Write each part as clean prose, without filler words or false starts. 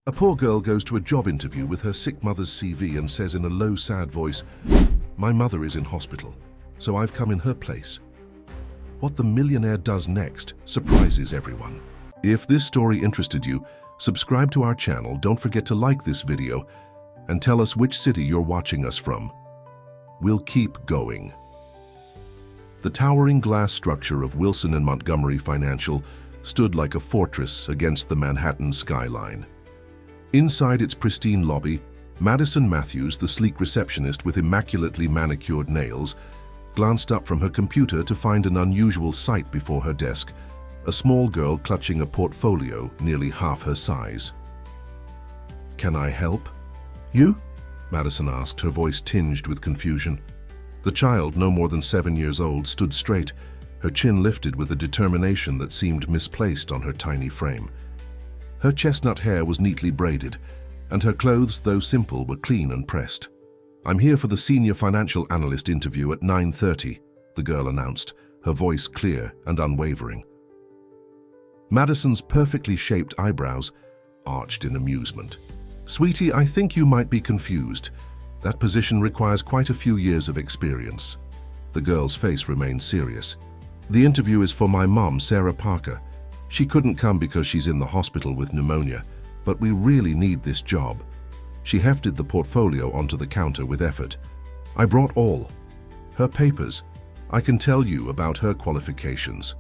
A poor girl goes to a job interview with her sick mother's CV and says in a low, sad voice, "My mother is in hospital, so I've come in her place." What the millionaire does next surprises everyone. If this story interested you, subscribe to our channel, don't forget to like this video, and tell us which city you're watching us from. We'll keep going. The towering glass structure of Wilson & Montgomery Financial stood like a fortress against the Manhattan skyline. Inside its pristine lobby, Madison Matthews, the sleek receptionist with immaculately manicured nails, glanced up from her computer to find an unusual sight before her desk, a small girl clutching a portfolio nearly half her size. "Can I help?" "You?" Madison asked, her voice tinged with confusion. The child, no more than 7 years old, stood straight, her chin lifted with a determination that seemed misplaced on her tiny frame. Her chestnut hair was neatly braided, and her clothes, though simple, were clean and pressed. "I'm here for the senior financial analyst interview at 9:30, the girl announced, her voice clear and unwavering. Madison's perfectly shaped eyebrows arched in amusement. "Sweetie, I think you might be confused. That position requires quite a few years of experience." The girl's face remained serious. "The interview is for my mom, Sarah Parker. She couldn't come because she's in the hospital with pneumonia, but we really need this job." She hefted the portfolio onto the counter with effort. "I brought all her papers. I can tell you about her qualifications."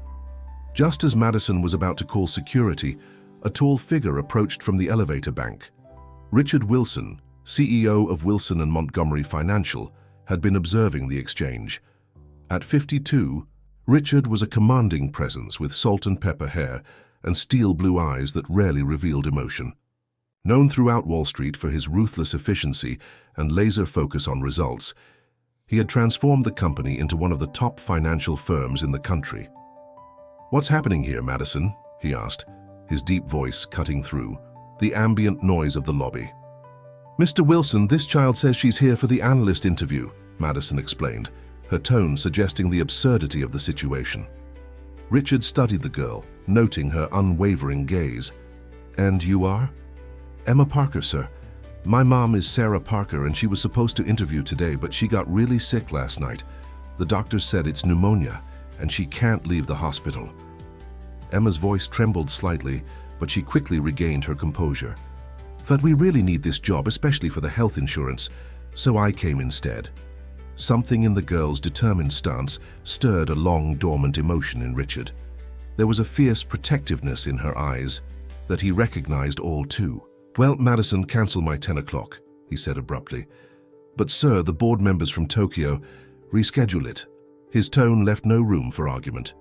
Just as Madison was about to call security, a tall figure approached from the elevator bank. Richard Wilson, CEO of Wilson & Montgomery Financial, had been observing the exchange. At 52, Richard was a commanding presence with salt and pepper hair and steel blue eyes that rarely revealed emotion. Known throughout Wall Street for his ruthless efficiency and laser focus on results, he had transformed the company into one of the top financial firms in the country. "What's happening here, Madison?" he asked, his deep voice cutting through the ambient noise of the lobby. "Mr. Wilson, this child says she's here for the analyst interview," Madison explained, her tone suggesting the absurdity of the situation. Richard studied the girl, noting her unwavering gaze. "And you are?" "Emma Parker, sir. My mom is Sarah Parker and she was supposed to interview today, but she got really sick last night. The doctors said it's pneumonia and she can't leave the hospital." Emma's voice trembled slightly, but she quickly regained her composure. "But we really need this job, especially for the health insurance, so I came instead." Something in the girl's determined stance stirred a long dormant emotion in Richard. There was a fierce protectiveness in her eyes that he recognized all too. "Well, Madison, cancel my 10 o'clock, he said abruptly. "But sir, the board members from Tokyo, reschedule it." His tone left no room for argument.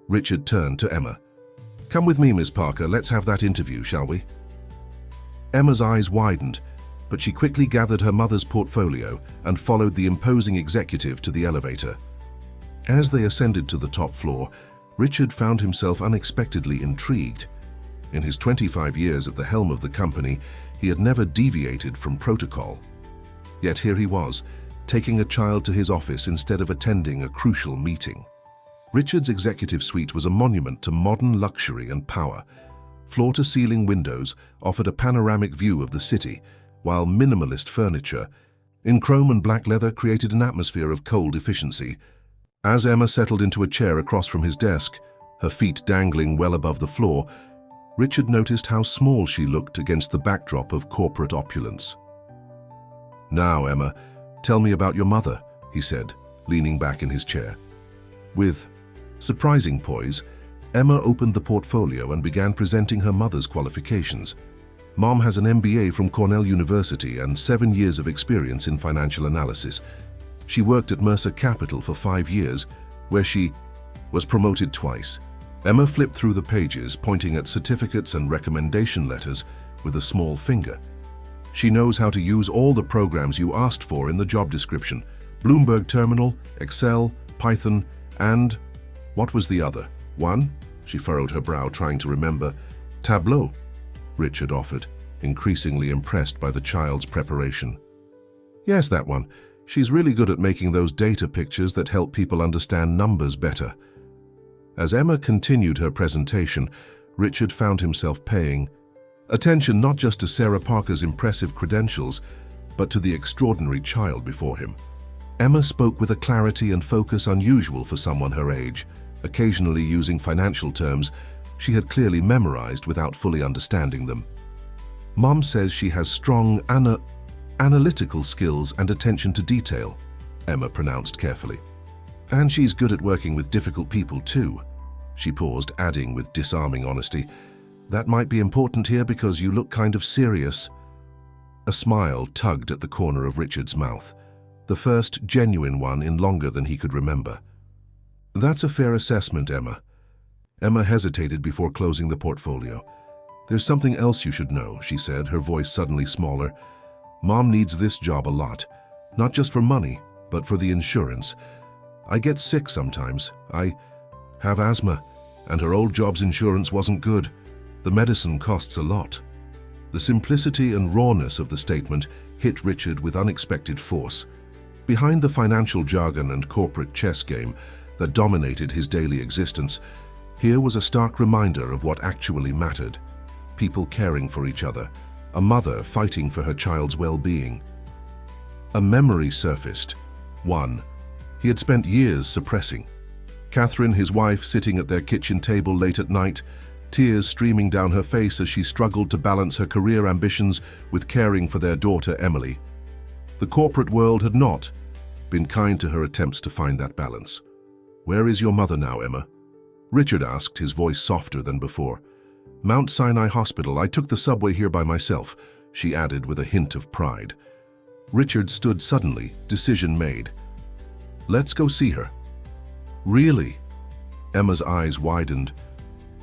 Richard turned to Emma. "Come with me, Miss Parker, let's have that interview, shall we?" Emma's eyes widened, but she quickly gathered her mother's portfolio and followed the imposing executive to the elevator. As they ascended to the top floor, Richard found himself unexpectedly intrigued. In his 25 years at the helm of the company, he had never deviated from protocol. Yet here he was, taking a child to his office instead of attending a crucial meeting. Richard's executive suite was a monument to modern luxury and power. Floor-to-ceiling windows offered a panoramic view of the city, while minimalist furniture in chrome and black leather created an atmosphere of cold efficiency. As Emma settled into a chair across from his desk, her feet dangling well above the floor, Richard noticed how small she looked against the backdrop of corporate opulence. "Now, Emma, tell me about your mother," he said, leaning back in his chair. With surprising poise, Emma opened the portfolio and began presenting her mother's qualifications. "Mom has an MBA from Cornell University and 7 years of experience in financial analysis. She worked at Mercer Capital for 5 years, where she was promoted twice." Emma flipped through the pages, pointing at certificates and recommendation letters with a small finger. "She knows how to use all the programs you asked for in the job description: Bloomberg Terminal, Excel, Python, and what was the other one?" She furrowed her brow, trying to remember. "Tableau," Richard offered, increasingly impressed by the child's preparation. "Yes, that one. She's really good at making those data pictures that help people understand numbers better." As Emma continued her presentation, Richard found himself paying Attention not just to Sarah Parker's impressive credentials, but to the extraordinary child before him. Emma spoke with a clarity and focus unusual for someone her age, occasionally using financial terms she had clearly memorized without fully understanding them. Mom says she has strong analytical skills and attention to detail, Emma pronounced carefully. And she's good at working with difficult people too. She paused, adding with disarming honesty, "That might be important here because you look kind of serious." A smile tugged at the corner of Richard's mouth, the first genuine one in longer than he could remember. "That's a fair assessment, Emma." Emma hesitated before closing the portfolio. "There's something else you should know," she said, her voice suddenly smaller. "Mom needs this job a lot, not just for money, but for the insurance. I get sick sometimes. I have asthma, and her old job's insurance wasn't good. The medicine costs a lot." The simplicity and rawness of the statement hit Richard with unexpected force. Behind the financial jargon and corporate chess game that dominated his daily existence, here was a stark reminder of what actually mattered. People caring for each other, a mother fighting for her child's well-being. A memory surfaced, one he had spent years suppressing. Catherine, his wife, sitting at their kitchen table late at night, tears streaming down her face as she struggled to balance her career ambitions with caring for their daughter Emily. The corporate world had not been kind to her attempts to find that balance. "Where is your mother now, Emma?" Richard asked, his voice softer than before. "Mount Sinai Hospital. I took the subway here by myself," she added with a hint of pride. Richard stood suddenly, decision made. "Let's go see her." "Really?" Emma's eyes widened.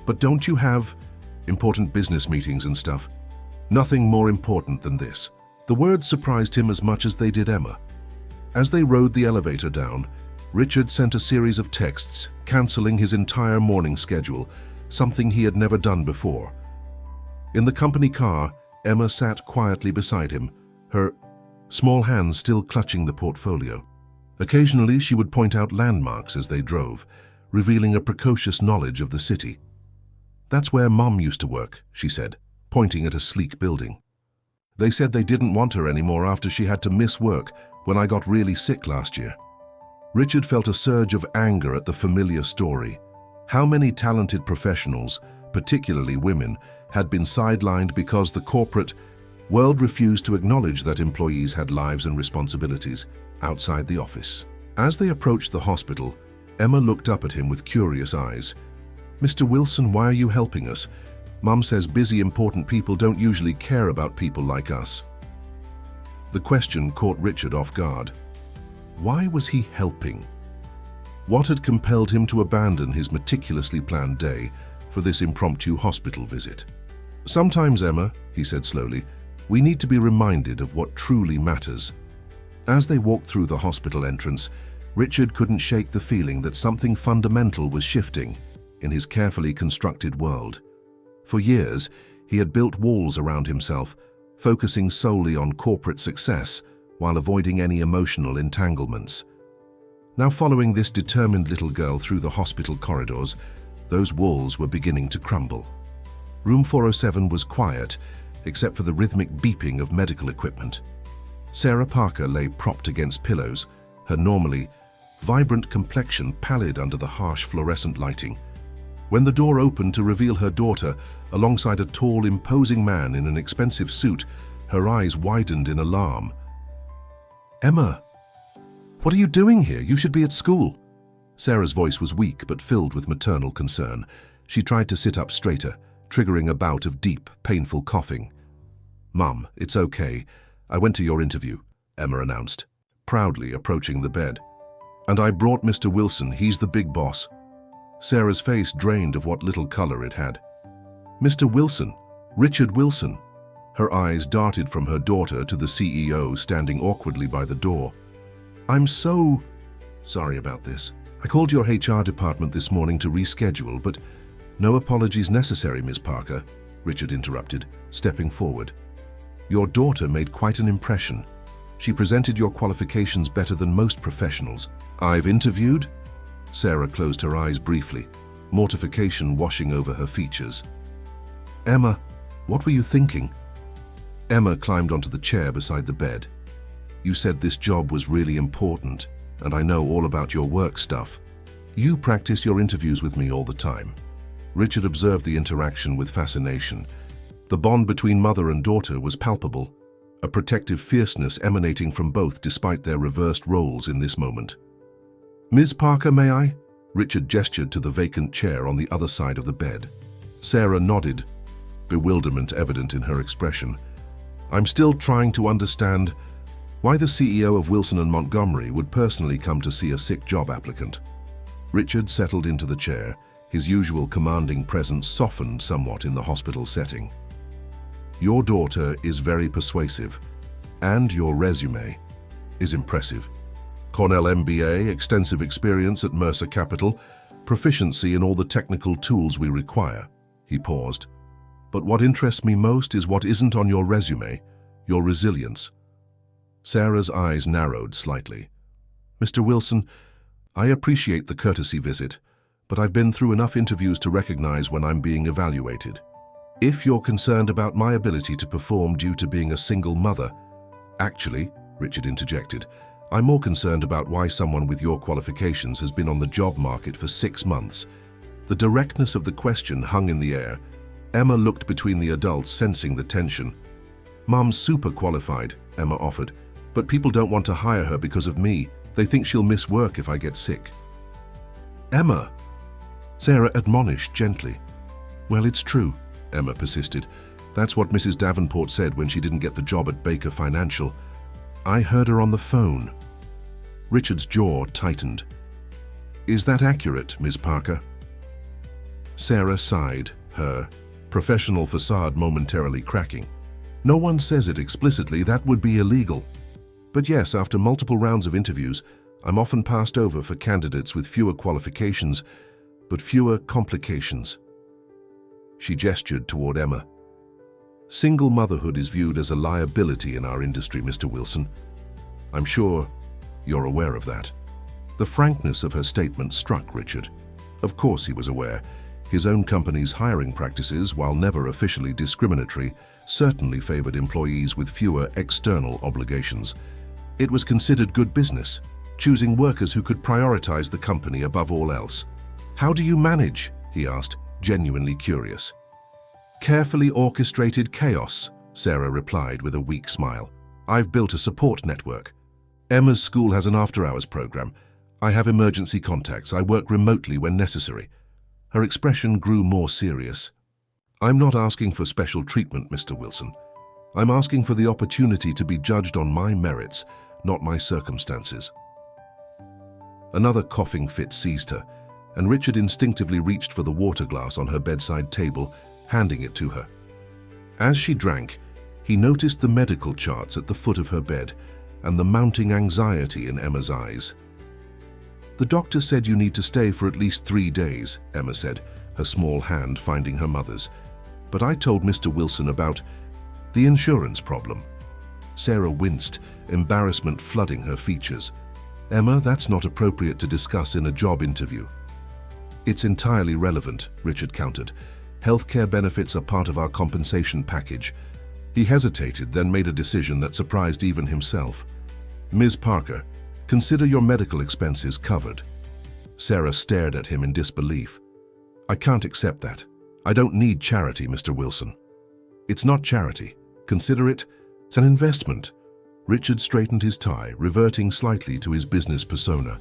"But don't you have important business meetings and stuff?" "Nothing more important than this." The words surprised him as much as they did Emma. As they rode the elevator down, Richard sent a series of texts, cancelling his entire morning schedule, something he had never done before. In the company car, Emma sat quietly beside him, her small hands still clutching the portfolio. Occasionally, she would point out landmarks as they drove, revealing a precocious knowledge of the city. "That's where Mom used to work," she said, pointing at a sleek building. "They said they didn't want her anymore after she had to miss work when I got really sick last year." Richard felt a surge of anger at the familiar story. How many talented professionals, particularly women, had been sidelined because the corporate world refused to acknowledge that employees had lives and responsibilities outside the office. As they approached the hospital, Emma looked up at him with curious eyes. "Mr. Wilson, why are you helping us? Mom says busy, important people don't usually care about people like us." The question caught Richard off guard. Why was he helping? What had compelled him to abandon his meticulously planned day for this impromptu hospital visit? "Sometimes, Emma," he said slowly, "we need to be reminded of what truly matters." As they walked through the hospital entrance, Richard couldn't shake the feeling that something fundamental was shifting in his carefully constructed world. For years, he had built walls around himself, focusing solely on corporate success while avoiding any emotional entanglements. Now, following this determined little girl through the hospital corridors, those walls were beginning to crumble. Room 407 was quiet, except for the rhythmic beeping of medical equipment. Sarah Parker lay propped against pillows, her normally vibrant complexion pallid under the harsh fluorescent lighting. When the door opened to reveal her daughter alongside a tall, imposing man in an expensive suit, her eyes widened in alarm. "Emma, what are you doing here? You should be at school." Sarah's voice was weak but filled with maternal concern. She tried to sit up straighter, triggering a bout of deep, painful coughing. "Mum, it's okay. I went to your interview," Emma announced, proudly approaching the bed. "And I brought Mr. Wilson. He's the big boss." Sarah's face drained of what little color it had. "Mr. Wilson? Richard Wilson?" Her eyes darted from her daughter to the CEO standing awkwardly by the door. "I'm so sorry about this. I called your HR department this morning to reschedule, but no apologies necessary, Ms. Parker," Richard interrupted, stepping forward. "Your daughter made quite an impression. She presented your qualifications better than most professionals." "I've interviewed?" Sarah closed her eyes briefly, mortification washing over her features. "Emma, What were you thinking? Emma climbed onto the chair beside the bed. You said this job was really important, and I know all about your work stuff. You practice your interviews with me all the time. Richard observed the interaction with fascination. The bond between mother and daughter was palpable, a protective fierceness emanating from both despite their reversed roles in this moment. Ms. Parker, may I? Richard gestured to the vacant chair on the other side of the bed. Sarah nodded, bewilderment evident in her expression. I'm still trying to understand why the CEO of Wilson & Montgomery would personally come to see a sick job applicant. Richard settled into the chair, his usual commanding presence softened somewhat in the hospital setting. Your daughter is very persuasive, and your resume is impressive. Cornell MBA, extensive experience at Mercer Capital, proficiency in all the technical tools we require. He paused. But what interests me most is what isn't on your resume, your resilience. Sarah's eyes narrowed slightly. Mr. Wilson, I appreciate the courtesy visit, but I've been through enough interviews to recognize when I'm being evaluated. If you're concerned about my ability to perform due to being a single mother, actually, Richard interjected, I'm more concerned about why someone with your qualifications has been on the job market for 6 months. The directness of the question hung in the air. Emma looked between the adults, sensing the tension. Mum's super qualified, Emma offered, but people don't want to hire her because of me. They think she'll miss work if I get sick. Emma, Sarah admonished gently. Well, it's true, Emma persisted. That's what Mrs. Davenport said when she didn't get the job at Baker Financial. I heard her on the phone. Richard's jaw tightened. Is that accurate, Miss Parker? Sarah sighed, her professional facade momentarily cracking. No one says it explicitly, that would be illegal. But yes, after multiple rounds of interviews, I'm often passed over for candidates with fewer qualifications, but fewer complications. She gestured toward Emma. Single motherhood is viewed as a liability in our industry, Mr. Wilson. I'm sure you're aware of that. The frankness of her statement struck Richard. Of course he was aware. His own company's hiring practices, while never officially discriminatory, certainly favored employees with fewer external obligations. It was considered good business, choosing workers who could prioritize the company above all else. How do you manage? He asked, genuinely curious. Carefully orchestrated chaos, Sarah replied with a weak smile. I've built a support network. Emma's school has an after-hours program. I have emergency contacts. I work remotely when necessary. Her expression grew more serious. I'm not asking for special treatment, Mr. Wilson. I'm asking for the opportunity to be judged on my merits, not my circumstances. Another coughing fit seized her, and Richard instinctively reached for the water glass on her bedside table, handing it to her. As she drank, he noticed the medical charts at the foot of her bed and the mounting anxiety in Emma's eyes. The doctor said you need to stay for at least 3 days, Emma said, her small hand finding her mother's. But I told Mr. Wilson about the insurance problem. Sarah winced, embarrassment flooding her features. Emma, that's not appropriate to discuss in a job interview. It's entirely relevant, Richard countered. Healthcare benefits are part of our compensation package. He hesitated, then made a decision that surprised even himself. Ms. Parker, consider your medical expenses covered. Sarah stared at him in disbelief. I can't accept that. I don't need charity, Mr. Wilson. It's not charity. Consider it's an investment. Richard straightened his tie, reverting slightly to his business persona.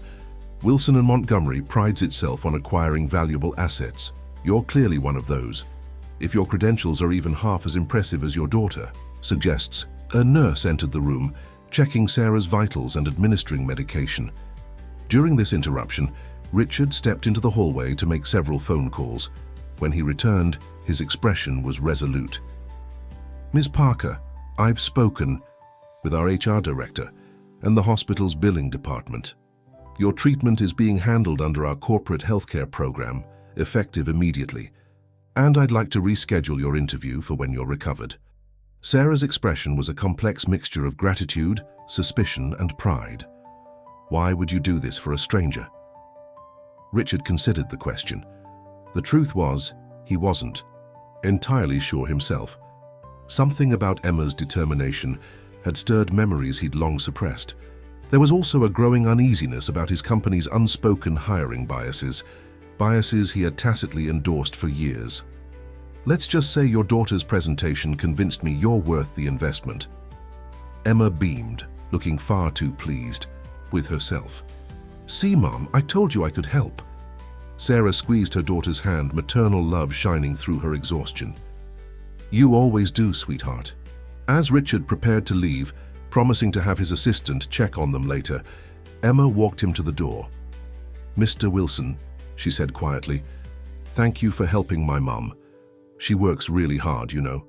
Wilson & Montgomery prides itself on acquiring valuable assets. You're clearly one of those. If your credentials are even half as impressive as your daughter, suggests. A nurse entered the room, checking Sarah's vitals and administering medication. During this interruption, Richard stepped into the hallway to make several phone calls. When he returned, his expression was resolute. Ms. Parker, I've spoken with our HR director and the hospital's billing department. Your treatment is being handled under our corporate healthcare program, effective immediately, and I'd like to reschedule your interview for when you're recovered. Sarah's expression was a complex mixture of gratitude, suspicion, and pride. Why would you do this for a stranger? Richard considered the question. The truth was, he wasn't entirely sure himself. Something about Emma's determination had stirred memories he'd long suppressed. There was also a growing uneasiness about his company's unspoken hiring biases he had tacitly endorsed for years. "Let's just say your daughter's presentation convinced me you're worth the investment." Emma beamed, looking far too pleased with herself. "See, Mom, I told you I could help." Sarah squeezed her daughter's hand, maternal love shining through her exhaustion. "You always do, sweetheart." As Richard prepared to leave, promising to have his assistant check on them later, Emma walked him to the door. "Mr. Wilson," she said quietly, "thank you for helping my mum. She works really hard, you know."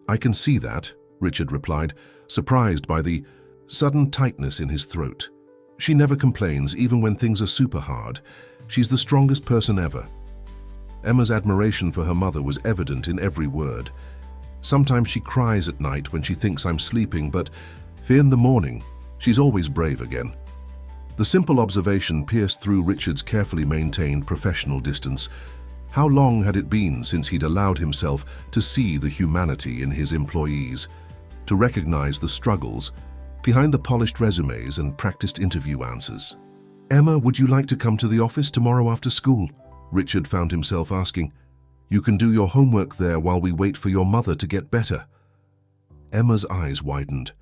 "I can see that," Richard replied, surprised by the sudden tightness in his throat. "She never complains, even when things are super hard. She's the strongest person ever." Emma's admiration for her mother was evident in every word. "Sometimes she cries at night when she thinks I'm sleeping, but in the morning, she's always brave again." The simple observation pierced through Richard's carefully maintained professional distance. How long had it been since he'd allowed himself to see the humanity in his employees, to recognize the struggles behind the polished resumes and practiced interview answers? "Emma, would you like to come to the office tomorrow after school?" Richard found himself asking. "You can do your homework there while we wait for your mother to get better." Emma's eyes widened.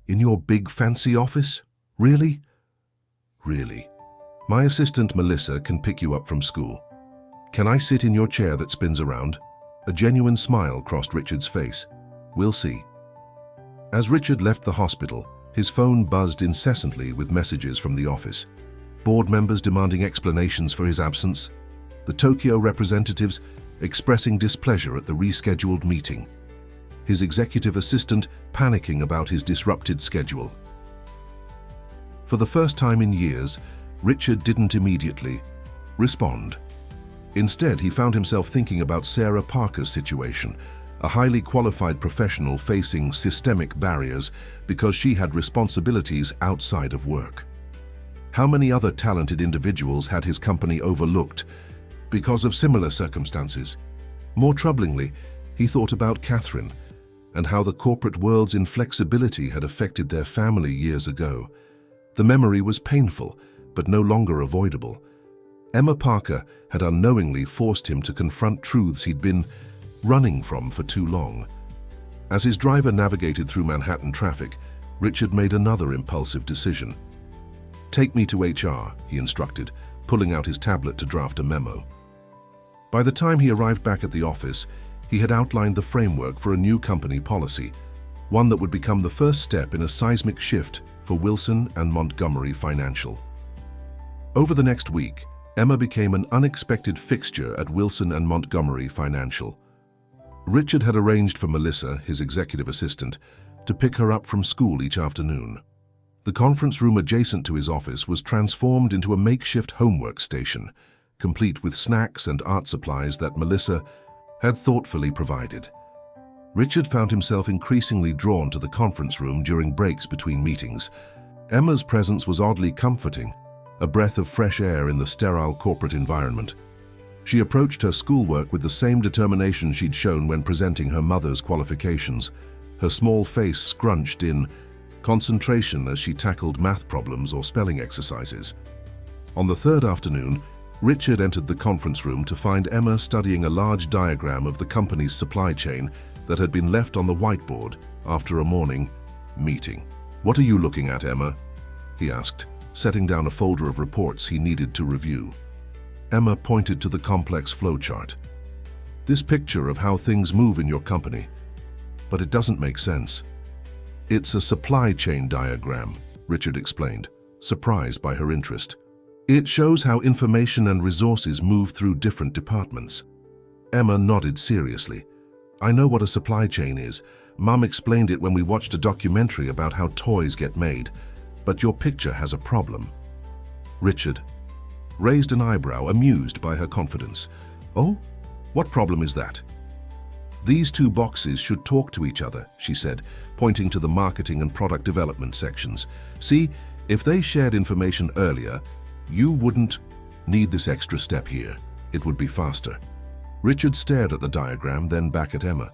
"In your big fancy office? Really?" "Really. My assistant Melissa can pick you up from school. Can I sit in your chair that spins around?" A genuine smile crossed Richard's face. "We'll see." As Richard left the hospital, his phone buzzed incessantly with messages from the office. Board members demanding explanations for his absence. The Tokyo representatives expressing displeasure at the rescheduled meeting. His executive assistant panicking about his disrupted schedule. For the first time in years, Richard didn't immediately respond. Instead, he found himself thinking about Sarah Parker's situation, a highly qualified professional facing systemic barriers because she had responsibilities outside of work. How many other talented individuals had his company overlooked because of similar circumstances? More troublingly, he thought about Catherine and how the corporate world's inflexibility had affected their family years ago. The memory was painful, but no longer avoidable. Emma Parker had unknowingly forced him to confront truths he'd been running from for too long. As his driver navigated through Manhattan traffic, Richard made another impulsive decision. "Take me to HR," he instructed, pulling out his tablet to draft a memo. By the time he arrived back at the office, he had outlined the framework for a new company policy, one that would become the first step in a seismic shift for Wilson and Montgomery Financial. Over the next week, Emma became an unexpected fixture at Wilson and Montgomery Financial. Richard had arranged for Melissa, his executive assistant, to pick her up from school each afternoon. The conference room adjacent to his office was transformed into a makeshift homework station, complete with snacks and art supplies that Melissa had thoughtfully provided. Richard found himself increasingly drawn to the conference room during breaks between meetings. Emma's presence was oddly comforting, a breath of fresh air in the sterile corporate environment. She approached her schoolwork with the same determination she'd shown when presenting her mother's qualifications, her small face scrunched in concentration as she tackled math problems or spelling exercises. On the third afternoon, Richard entered the conference room to find Emma studying a large diagram of the company's supply chain that had been left on the whiteboard after a morning meeting. "What are you looking at, Emma?" he asked, setting down a folder of reports he needed to review. Emma pointed to the complex flowchart. "This picture of how things move in your company. But it doesn't make sense." "It's a supply chain diagram," Richard explained, surprised by her interest. "It shows how information and resources move through different departments." Emma nodded seriously. "I know what a supply chain is. Mum explained it when we watched a documentary about how toys get made. But your picture has a problem." Richard raised an eyebrow, amused by her confidence. "Oh? What problem is that?" "These two boxes should talk to each other," she said, pointing to the marketing and product development sections. "See, if they shared information earlier, you wouldn't need this extra step here. It would be faster." Richard stared at the diagram, then back at Emma.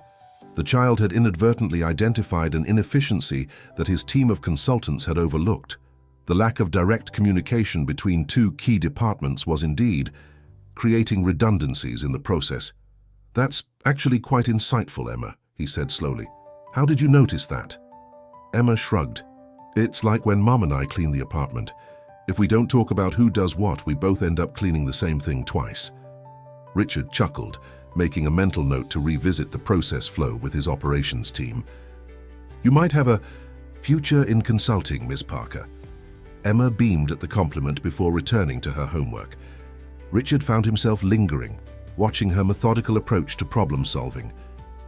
The child had inadvertently identified an inefficiency that his team of consultants had overlooked. The lack of direct communication between two key departments was indeed creating redundancies in the process. "That's actually quite insightful, Emma," he said slowly. "How did you notice that?" Emma shrugged. "It's like when Mom and I clean the apartment. If we don't talk about who does what, we both end up cleaning the same thing twice." Richard chuckled, making a mental note to revisit the process flow with his operations team. "You might have a future in consulting, Miss Parker." Emma beamed at the compliment before returning to her homework. Richard found himself lingering, watching her methodical approach to problem solving.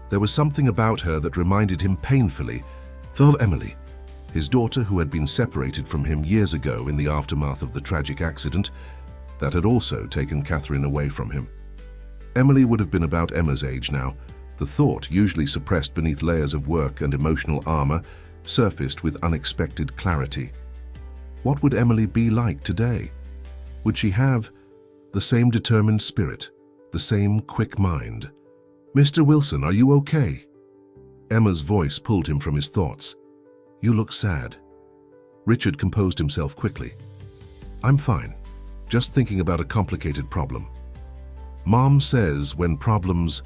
There was something about her that reminded him painfully of Emily, his daughter who had been separated from him years ago in the aftermath of the tragic accident that had also taken Catherine away from him. Emily would have been about Emma's age now. The thought, usually suppressed beneath layers of work and emotional armor, surfaced with unexpected clarity. What would Emily be like today? Would she have the same determined spirit, the same quick mind? "Mr. Wilson, are you okay?" Emma's voice pulled him from his thoughts. "You look sad." Richard composed himself quickly. "I'm fine, just thinking about a complicated problem. Mom says when problems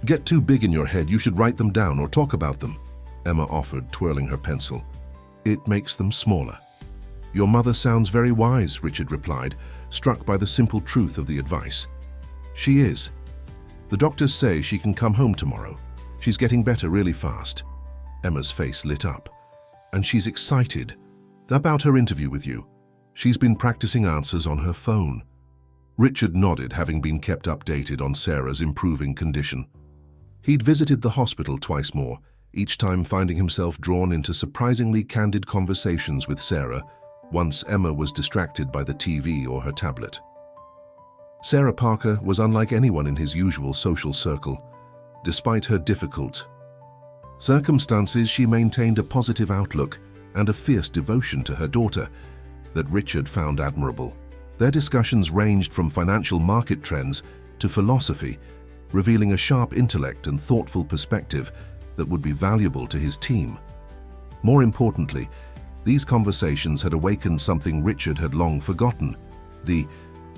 get too big in your head, you should write them down or talk about them," Emma offered, twirling her pencil. "It makes them smaller." "Your mother sounds very wise," Richard replied, struck by the simple truth of the advice. "She is. The doctors say she can come home tomorrow. She's getting better really fast." Emma's face lit up. "And she's excited about her interview with you. She's been practicing answers on her phone." Richard nodded, having been kept updated on Sarah's improving condition. He'd visited the hospital twice more, each time finding himself drawn into surprisingly candid conversations with Sarah, once Emma was distracted by the TV or her tablet. Sarah Parker was unlike anyone in his usual social circle. Despite her difficult circumstances, she maintained a positive outlook and a fierce devotion to her daughter that Richard found admirable. Their discussions ranged from financial market trends to philosophy, revealing a sharp intellect and thoughtful perspective that would be valuable to his team. More importantly, these conversations had awakened something Richard had long forgotten: the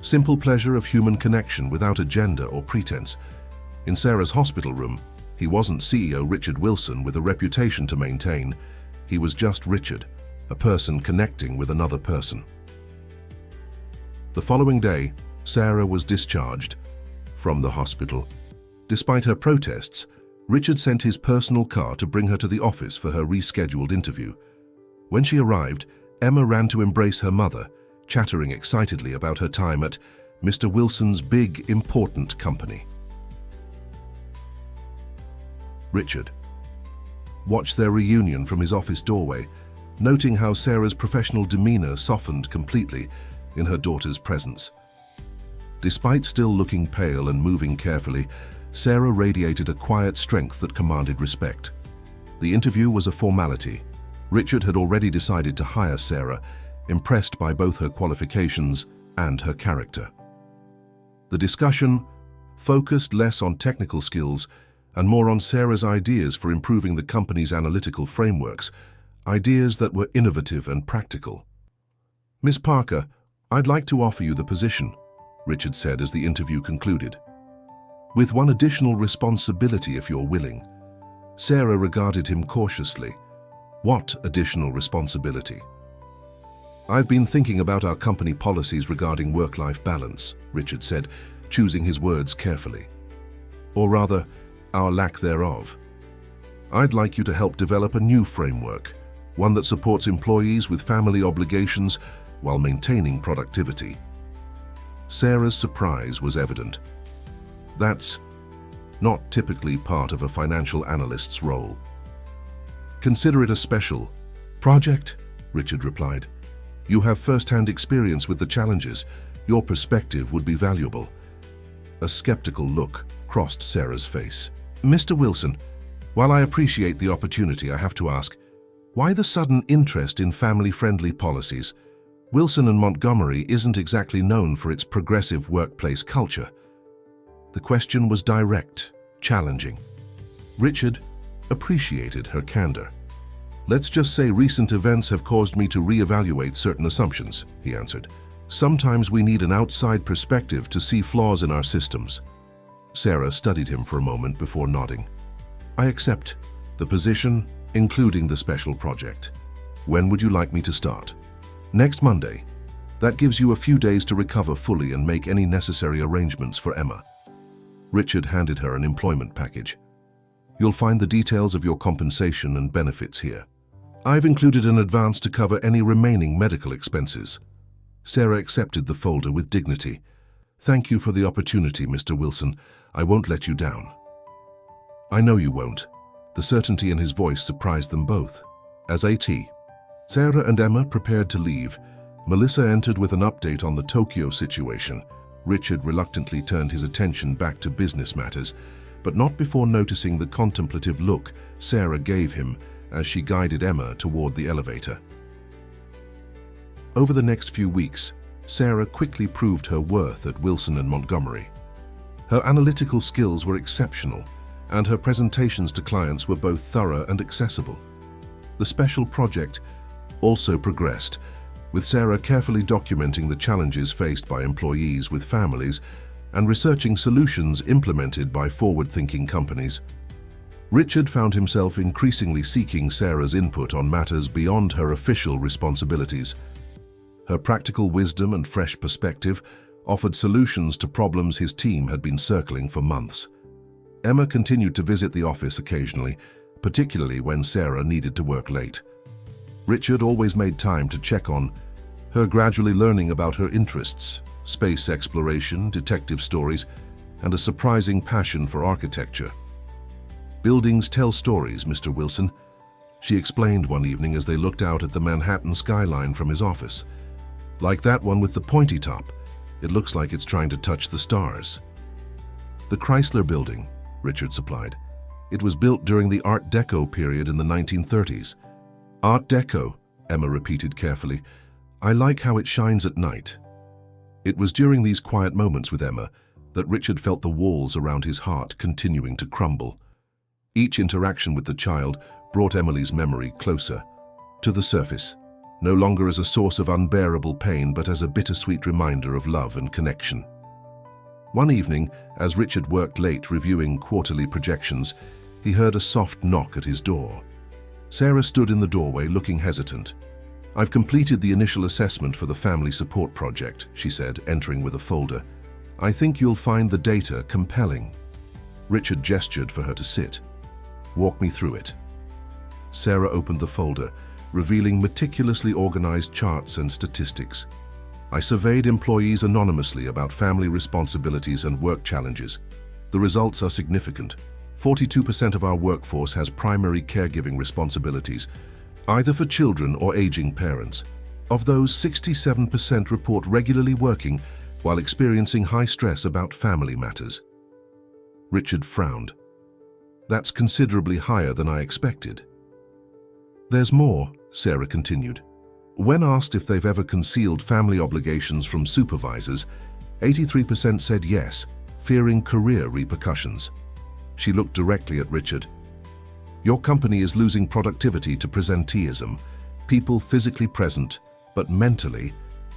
simple pleasure of human connection without agenda or pretense. In Sarah's hospital room, he wasn't CEO Richard Wilson with a reputation to maintain. He was just Richard, a person connecting with another person. The following day, Sarah was discharged from the hospital. Despite her protests, Richard sent his personal car to bring her to the office for her rescheduled interview. When she arrived, Emma ran to embrace her mother, chattering excitedly about her time at Mr. Wilson's big, important company. Richard watched their reunion from his office doorway, noting how Sarah's professional demeanor softened completely in her daughter's presence. Despite still looking pale and moving carefully, Sarah radiated a quiet strength that commanded respect. The interview was a formality. Richard had already decided to hire Sarah, impressed by both her qualifications and her character. The discussion focused less on technical skills and more on Sarah's ideas for improving the company's analytical frameworks, ideas that were innovative and practical. "Miss Parker, I'd like to offer you the position," Richard said as the interview concluded. "With one additional responsibility if you're willing." Sarah regarded him cautiously. "What additional responsibility?" "I've been thinking about our company policies regarding work-life balance," Richard said, choosing his words carefully. "Or rather, our lack thereof. I'd like you to help develop a new framework, one that supports employees with family obligations while maintaining productivity." Sarah's surprise was evident. "That's not typically part of a financial analyst's role." "Consider it a special project," Richard replied. "You have first-hand experience with the challenges. Your perspective would be valuable." A skeptical look crossed Sarah's face. "Mr. Wilson, while I appreciate the opportunity, I have to ask, why the sudden interest in family-friendly policies? Wilson and Montgomery isn't exactly known for its progressive workplace culture." The question was direct, challenging. Richard appreciated her candor. "Let's just say recent events have caused me to reevaluate certain assumptions," he answered. "Sometimes we need an outside perspective to see flaws in our systems." Sarah studied him for a moment before nodding. "I accept the position, including the special project. When would you like me to start?" "Next Monday. That gives you a few days to recover fully and make any necessary arrangements for Emma." Richard handed her an employment package. "You'll find the details of your compensation and benefits here. I've included an advance to cover any remaining medical expenses." Sarah accepted the folder with dignity. "Thank you for the opportunity, Mr. Wilson. I won't let you down." "I know you won't." The certainty in his voice surprised them both. As AT, Sarah and Emma prepared to leave, Melissa entered with an update on the Tokyo situation. Richard reluctantly turned his attention back to business matters, but not before noticing the contemplative look Sarah gave him as she guided Emma toward the elevator. Over the next few weeks, Sarah quickly proved her worth at Wilson & Montgomery. Her analytical skills were exceptional, and her presentations to clients were both thorough and accessible. The special project also progressed, with Sarah carefully documenting the challenges faced by employees with families and researching solutions implemented by forward-thinking companies. Richard found himself increasingly seeking Sarah's input on matters beyond her official responsibilities. Her practical wisdom and fresh perspective offered solutions to problems his team had been circling for months. Emma continued to visit the office occasionally, particularly when Sarah needed to work late. Richard always made time to check on her, gradually learning about her interests, space exploration, detective stories, and a surprising passion for architecture. "Buildings tell stories, Mr. Wilson," she explained one evening as they looked out at the Manhattan skyline from his office. "Like that one with the pointy top. It looks like it's trying to touch the stars." "The Chrysler Building," Richard supplied. "It was built during the Art Deco period in the 1930s. "Art Deco," Emma repeated carefully. "I like how it shines at night." It was during these quiet moments with Emma that Richard felt the walls around his heart continuing to crumble. Each interaction with the child brought Emily's memory closer to the surface, no longer as a source of unbearable pain, but as a bittersweet reminder of love and connection. One evening, as Richard worked late reviewing quarterly projections, he heard a soft knock at his door. Sarah stood in the doorway looking hesitant. "I've completed the initial assessment for the family support project," she said, entering with a folder. "I think you'll find the data compelling." Richard gestured for her to sit. "Walk me through it." Sarah opened the folder, revealing meticulously organized charts and statistics. "I surveyed employees anonymously about family responsibilities and work challenges. The results are significant. 42% of our workforce has primary caregiving responsibilities, either for children or aging parents. Of those, 67% report regularly working while experiencing high stress about family matters." Richard frowned. "That's considerably higher than I expected." "There's more," Sarah continued. "When asked if they've ever concealed family obligations from supervisors, 83% said yes, fearing career repercussions." She looked directly at Richard. "Your company is losing productivity to presenteeism, people physically present, but mentally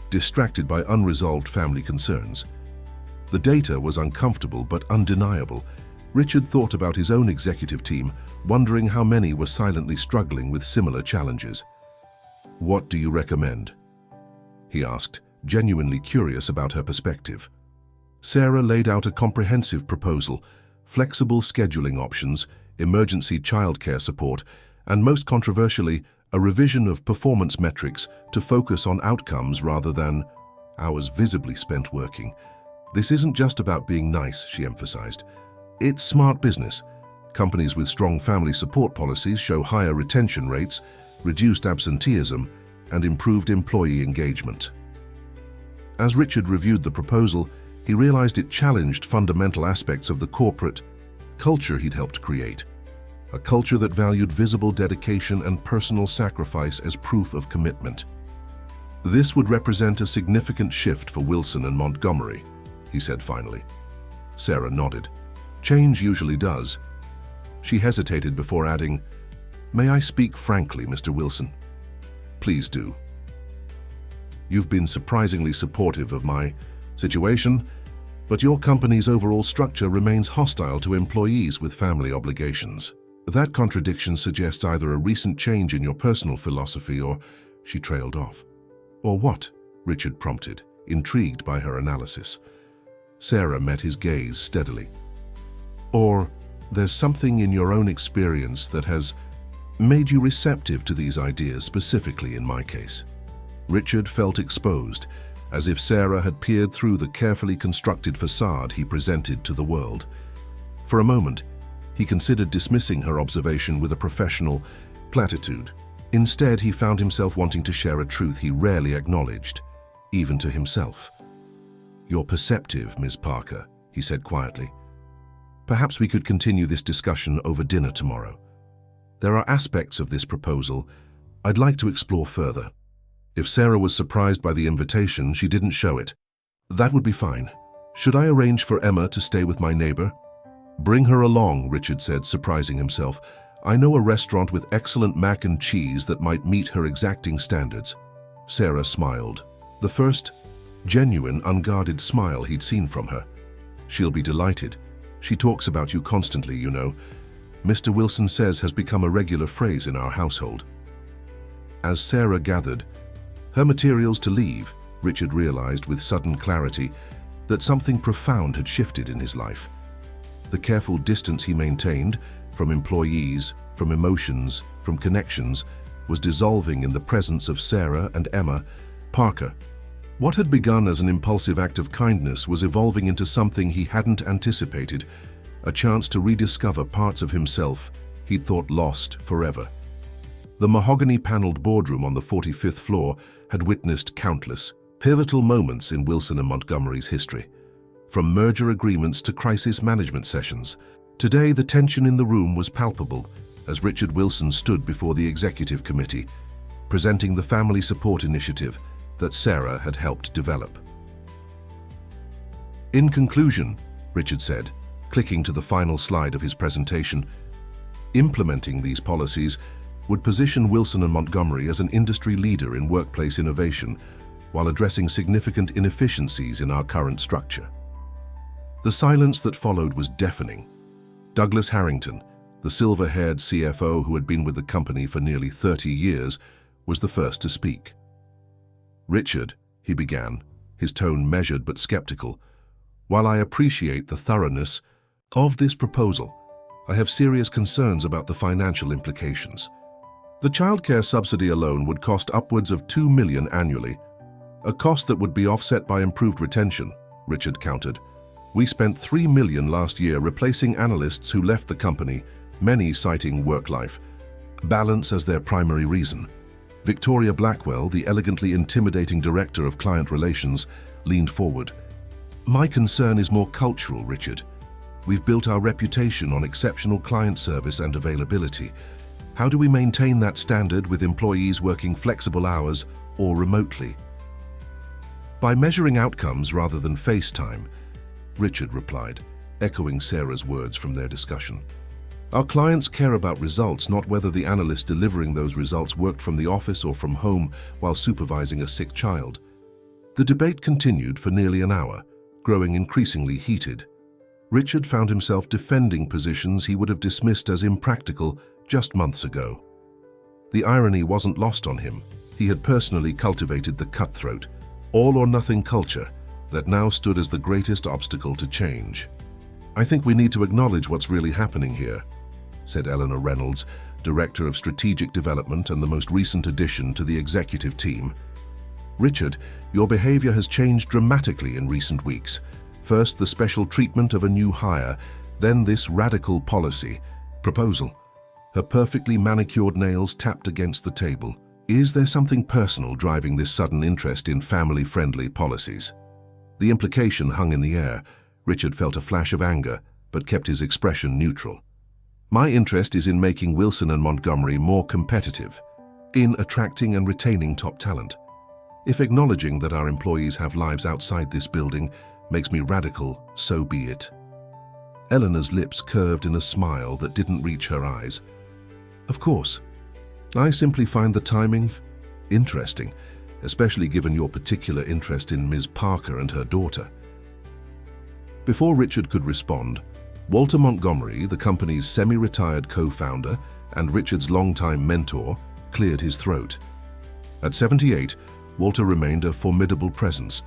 distracted by unresolved family concerns." The data was uncomfortable but undeniable. Richard thought about his own executive team, wondering how many were silently struggling with similar challenges. "What do you recommend?" he asked, genuinely curious about her perspective. Sarah laid out a comprehensive proposal: flexible scheduling options, emergency childcare support, and most controversially, a revision of performance metrics to focus on outcomes rather than hours visibly spent working. "This isn't just about being nice," she emphasized. "It's smart business. Companies with strong family support policies show higher retention rates, reduced absenteeism, and improved employee engagement." As Richard reviewed the proposal, he realized it challenged fundamental aspects of the corporate culture he'd helped create. A culture that valued visible dedication and personal sacrifice as proof of commitment. "This would represent a significant shift for Wilson and Montgomery," he said finally. Sarah nodded. "Change usually does." She hesitated before adding, "May I speak frankly, Mr. Wilson?" "Please do." "You've been surprisingly supportive of my situation, but your company's overall structure remains hostile to employees with family obligations. That contradiction suggests either a recent change in your personal philosophy or..." She trailed off. "Or what?" Richard prompted, intrigued by her analysis. Sarah met his gaze steadily. "Or there's something in your own experience that has made you receptive to these ideas, specifically in my case." Richard felt exposed, as if Sarah had peered through the carefully constructed facade he presented to the world. For a moment, he considered dismissing her observation with a professional platitude. Instead, he found himself wanting to share a truth he rarely acknowledged, even to himself. "You're perceptive, Ms. Parker," he said quietly. "Perhaps we could continue this discussion over dinner tomorrow. There are aspects of this proposal I'd like to explore further." If Sarah was surprised by the invitation, she didn't show it. "That would be fine. Should I arrange for Emma to stay with my neighbor?" "Bring her along," Richard said, surprising himself. "I know a restaurant with excellent mac and cheese that might meet her exacting standards." Sarah smiled, the first genuine, unguarded smile he'd seen from her. "She'll be delighted. She talks about you constantly, you know. Mr. Wilson says has become a regular phrase in our household." As Sarah gathered her materials to leave, Richard realized with sudden clarity that something profound had shifted in his life. The careful distance he maintained from employees, from emotions, from connections, was dissolving in the presence of Sarah and Emma Parker. What had begun as an impulsive act of kindness was evolving into something he hadn't anticipated, a chance to rediscover parts of himself he'd thought lost forever. The mahogany-paneled boardroom on the 45th floor had witnessed countless, pivotal moments in Wilson and Montgomery's history. From merger agreements to crisis management sessions, today the tension in the room was palpable as Richard Wilson stood before the executive committee, presenting the family support initiative that Sarah had helped develop. "In conclusion," Richard said, clicking to the final slide of his presentation, "implementing these policies would position Wilson and Montgomery as an industry leader in workplace innovation while addressing significant inefficiencies in our current structure." The silence that followed was deafening. Douglas Harrington, the silver-haired CFO who had been with the company for nearly 30 years, was the first to speak. "Richard," he began, his tone measured but skeptical, "while I appreciate the thoroughness of this proposal, I have serious concerns about the financial implications. The childcare subsidy alone would cost upwards of $2 million annually, a cost that would be offset by improved retention," Richard countered. "We spent $3 million last year replacing analysts who left the company, many citing work-life balance as their primary reason." Victoria Blackwell, the elegantly intimidating director of client relations, leaned forward. "My concern is more cultural, Richard. We've built our reputation on exceptional client service and availability. How do we maintain that standard with employees working flexible hours or remotely?" "By measuring outcomes rather than face time," Richard replied, echoing Sarah's words from their discussion. "Our clients care about results, not whether the analyst delivering those results worked from the office or from home while supervising a sick child." The debate continued for nearly an hour, growing increasingly heated. Richard found himself defending positions he would have dismissed as impractical just months ago. The irony wasn't lost on him. He had personally cultivated the cutthroat, all-or-nothing culture that now stood as the greatest obstacle to change. "I think we need to acknowledge what's really happening here," said Eleanor Reynolds, Director of Strategic Development and the most recent addition to the executive team. "Richard, your behavior has changed dramatically in recent weeks. First, the special treatment of a new hire, then this radical policy proposal." Her perfectly manicured nails tapped against the table. "Is there something personal driving this sudden interest in family-friendly policies?" The implication hung in the air. Richard felt a flash of anger, but kept his expression neutral. "My interest is in making Wilson and Montgomery more competitive, in attracting and retaining top talent. If acknowledging that our employees have lives outside this building makes me radical, so be it." Eleanor's lips curved in a smile that didn't reach her eyes. Of course. I simply find the timing interesting, especially given your particular interest in Ms. Parker and her daughter. Before Richard could respond, Walter Montgomery, the company's semi-retired co-founder and Richard's longtime mentor, cleared his throat. At 78, Walter remained a formidable presence,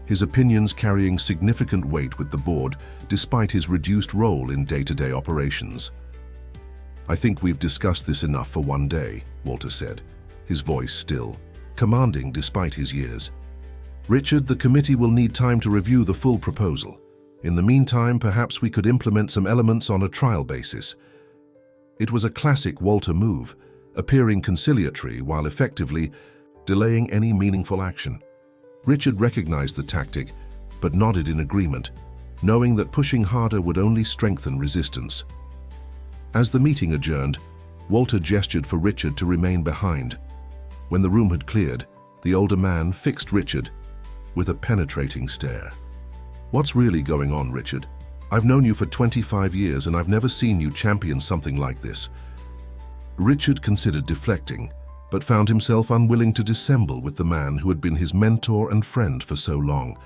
his opinions carrying significant weight with the board despite his reduced role in day-to-day operations. I think we've discussed this enough for one day, Walter said, his voice still, commanding despite his years. Richard, the committee will need time to review the full proposal. In the meantime, perhaps we could implement some elements on a trial basis. It was a classic Walter move, appearing conciliatory while effectively delaying any meaningful action. Richard recognized the tactic, but nodded in agreement, knowing that pushing harder would only strengthen resistance. As the meeting adjourned, Walter gestured for Richard to remain behind. When the room had cleared, the older man fixed Richard with a penetrating stare. "What's really going on, Richard? I've known you for 25 years and I've never seen you champion something like this." Richard considered deflecting, but found himself unwilling to dissemble with the man who had been his mentor and friend for so long.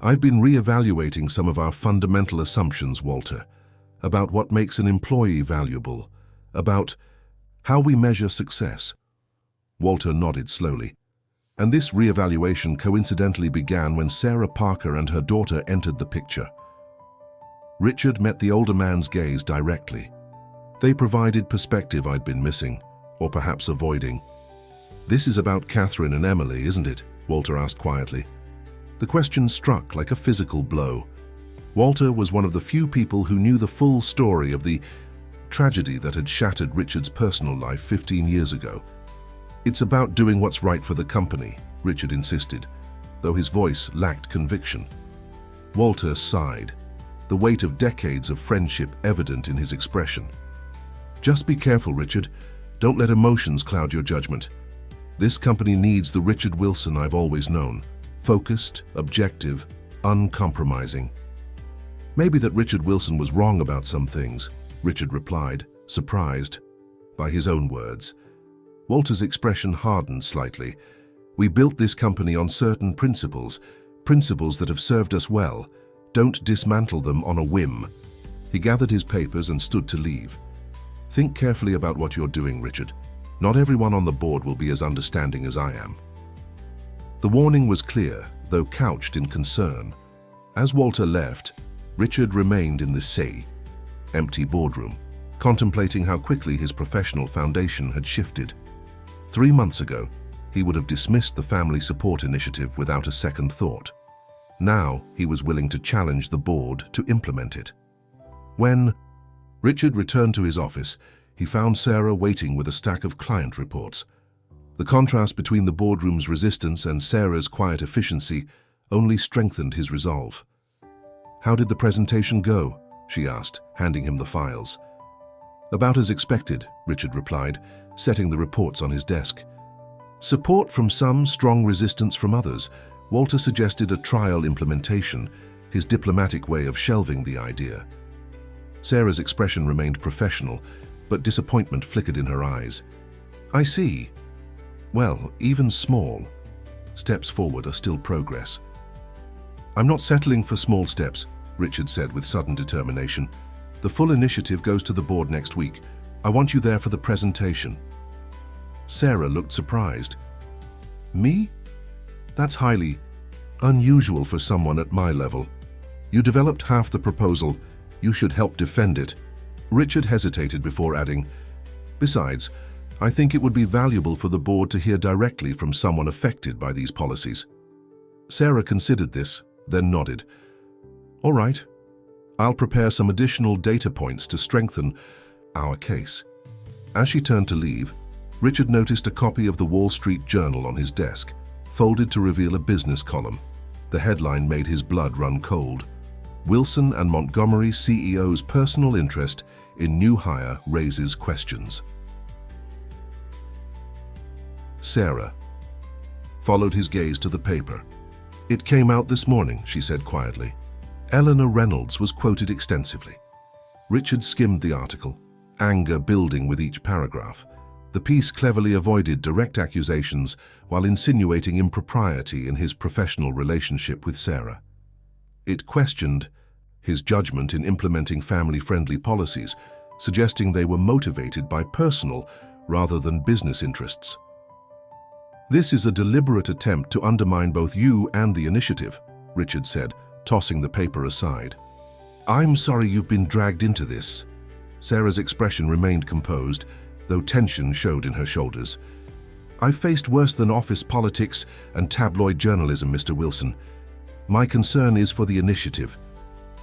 "I've been re-evaluating some of our fundamental assumptions, Walter, about what makes an employee valuable, about how we measure success." Walter nodded slowly. And this re-evaluation coincidentally began when Sarah Parker and her daughter entered the picture. Richard met the older man's gaze directly. They provided perspective I'd been missing, or perhaps avoiding. "This is about Catherine and Emily, isn't it?" Walter asked quietly. The question struck like a physical blow. Walter was one of the few people who knew the full story of the tragedy that had shattered Richard's personal life 15 years ago. "It's about doing what's right for the company," Richard insisted, though his voice lacked conviction. Walter sighed, the weight of decades of friendship evident in his expression. "Just be careful, Richard. Don't let emotions cloud your judgment. This company needs the Richard Wilson I've always known, focused, objective, uncompromising." "Maybe that Richard Wilson was wrong about some things," Richard replied, surprised by his own words. Walter's expression hardened slightly. "We built this company on certain principles that have served us well. Don't dismantle them on a whim." He gathered his papers and stood to leave. "Think carefully about what you're doing, Richard. Not everyone on the board will be as understanding as I am." The warning was clear, though couched in concern. As Walter left, Richard remained in the empty boardroom, contemplating how quickly his professional foundation had shifted. 3 months ago, he would have dismissed the family support initiative without a second thought. Now, he was willing to challenge the board to implement it. When Richard returned to his office, he found Sarah waiting with a stack of client reports. The contrast between the boardroom's resistance and Sarah's quiet efficiency only strengthened his resolve. "How did the presentation go?" she asked, handing him the files. "About as expected," Richard replied, setting the reports on his desk. Support from some, strong resistance from others. Walter suggested a trial implementation, his diplomatic way of shelving the idea. Sarah's expression remained professional, but disappointment flickered in her eyes. "I see. Well, even small steps forward are still progress." "I'm not settling for small steps," Richard said with sudden determination. "The full initiative goes to the board next week. I want you there for the presentation." Sarah looked surprised. "Me? That's highly unusual for someone at my level. You developed half the proposal. You should help defend it." Richard hesitated before adding, "Besides, I think it would be valuable for the board to hear directly from someone affected by these policies." Sarah considered this, then nodded. "All right. I'll prepare some additional data points to strengthen our case." As she turned to leave, Richard noticed a copy of the Wall Street Journal on his desk, folded to reveal a business column. The headline made his blood run cold. "Wilson and Montgomery CEO's personal interest in new hire raises questions." Sarah followed his gaze to the paper. "It came out this morning," she said quietly. "Eleanor Reynolds was quoted extensively. Richard skimmed the article, anger building with each paragraph. The piece cleverly avoided direct accusations while insinuating impropriety in his professional relationship with Sarah. It questioned his judgment in implementing family-friendly policies, suggesting they were motivated by personal rather than business interests. "This is a deliberate attempt to undermine both you and the initiative," Richard said, tossing the paper aside. "I'm sorry you've been dragged into this." Sarah's expression remained composed, though tension showed in her shoulders. "I've faced worse than office politics and tabloid journalism, Mr. Wilson. My concern is for the initiative.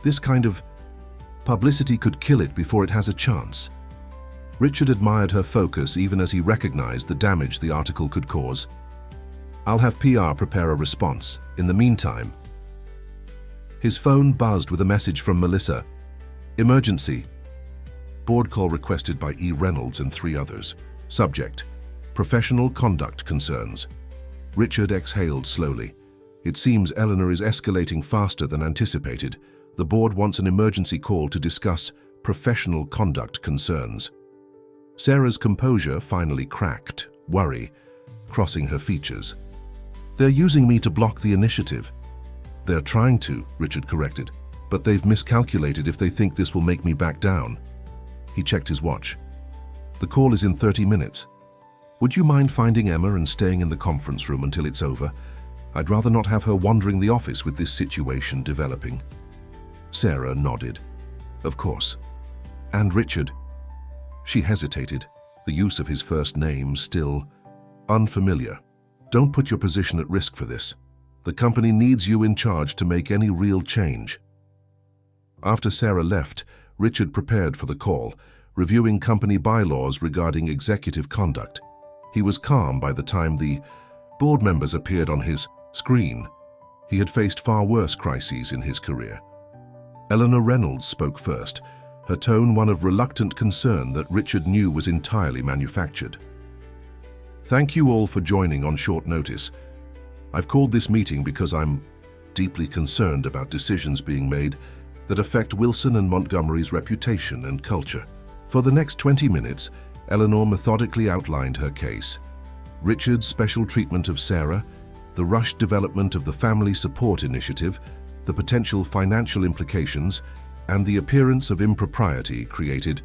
This kind of publicity could kill it before it has a chance." Richard admired her focus even as he recognized the damage the article could cause. "I'll have PR prepare a response. In the meantime..." His phone buzzed with a message from Melissa. "Emergency. Board call requested by E. Reynolds and 3 others. Subject: professional conduct concerns." Richard exhaled slowly. It seems Eleanor is escalating faster than anticipated. The board wants an emergency call to discuss professional conduct concerns. Sarah's composure finally cracked, worry crossing her features. "They're using me to block the initiative." "They're trying to," Richard corrected, "but they've miscalculated if they think this will make me back down." He checked his watch. "The call is in 30 minutes. Would you mind finding Emma and staying in the conference room until it's over? I'd rather not have her wandering the office with this situation developing." Sarah nodded. "Of course. And Richard?" She hesitated, the use of his first name still unfamiliar. "Don't put your position at risk for this. The company needs you in charge to make any real change." After Sarah left, Richard prepared for the call, reviewing company bylaws regarding executive conduct. He was calm by the time the board members appeared on his screen. He had faced far worse crises in his career. Eleanor Reynolds spoke first, her tone one of reluctant concern that Richard knew was entirely manufactured. "Thank you all for joining on short notice. I've called this meeting because I'm deeply concerned about decisions being made that affect Wilson and Montgomery's reputation and culture." For the next 20 minutes, Eleanor methodically outlined her case. Richard's special treatment of Sarah, the rushed development of the Family Support Initiative, the potential financial implications, and the appearance of impropriety created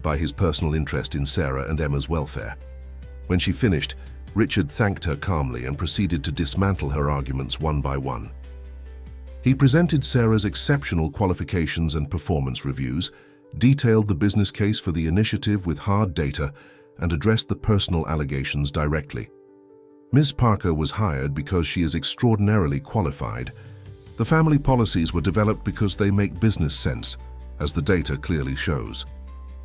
by his personal interest in Sarah and Emma's welfare. When she finished, Richard thanked her calmly and proceeded to dismantle her arguments one by one. He presented Sarah's exceptional qualifications and performance reviews, detailed the business case for the initiative with hard data, and addressed the personal allegations directly. Ms. Parker was hired because she is extraordinarily qualified. The family policies were developed because they make business sense, as the data clearly shows.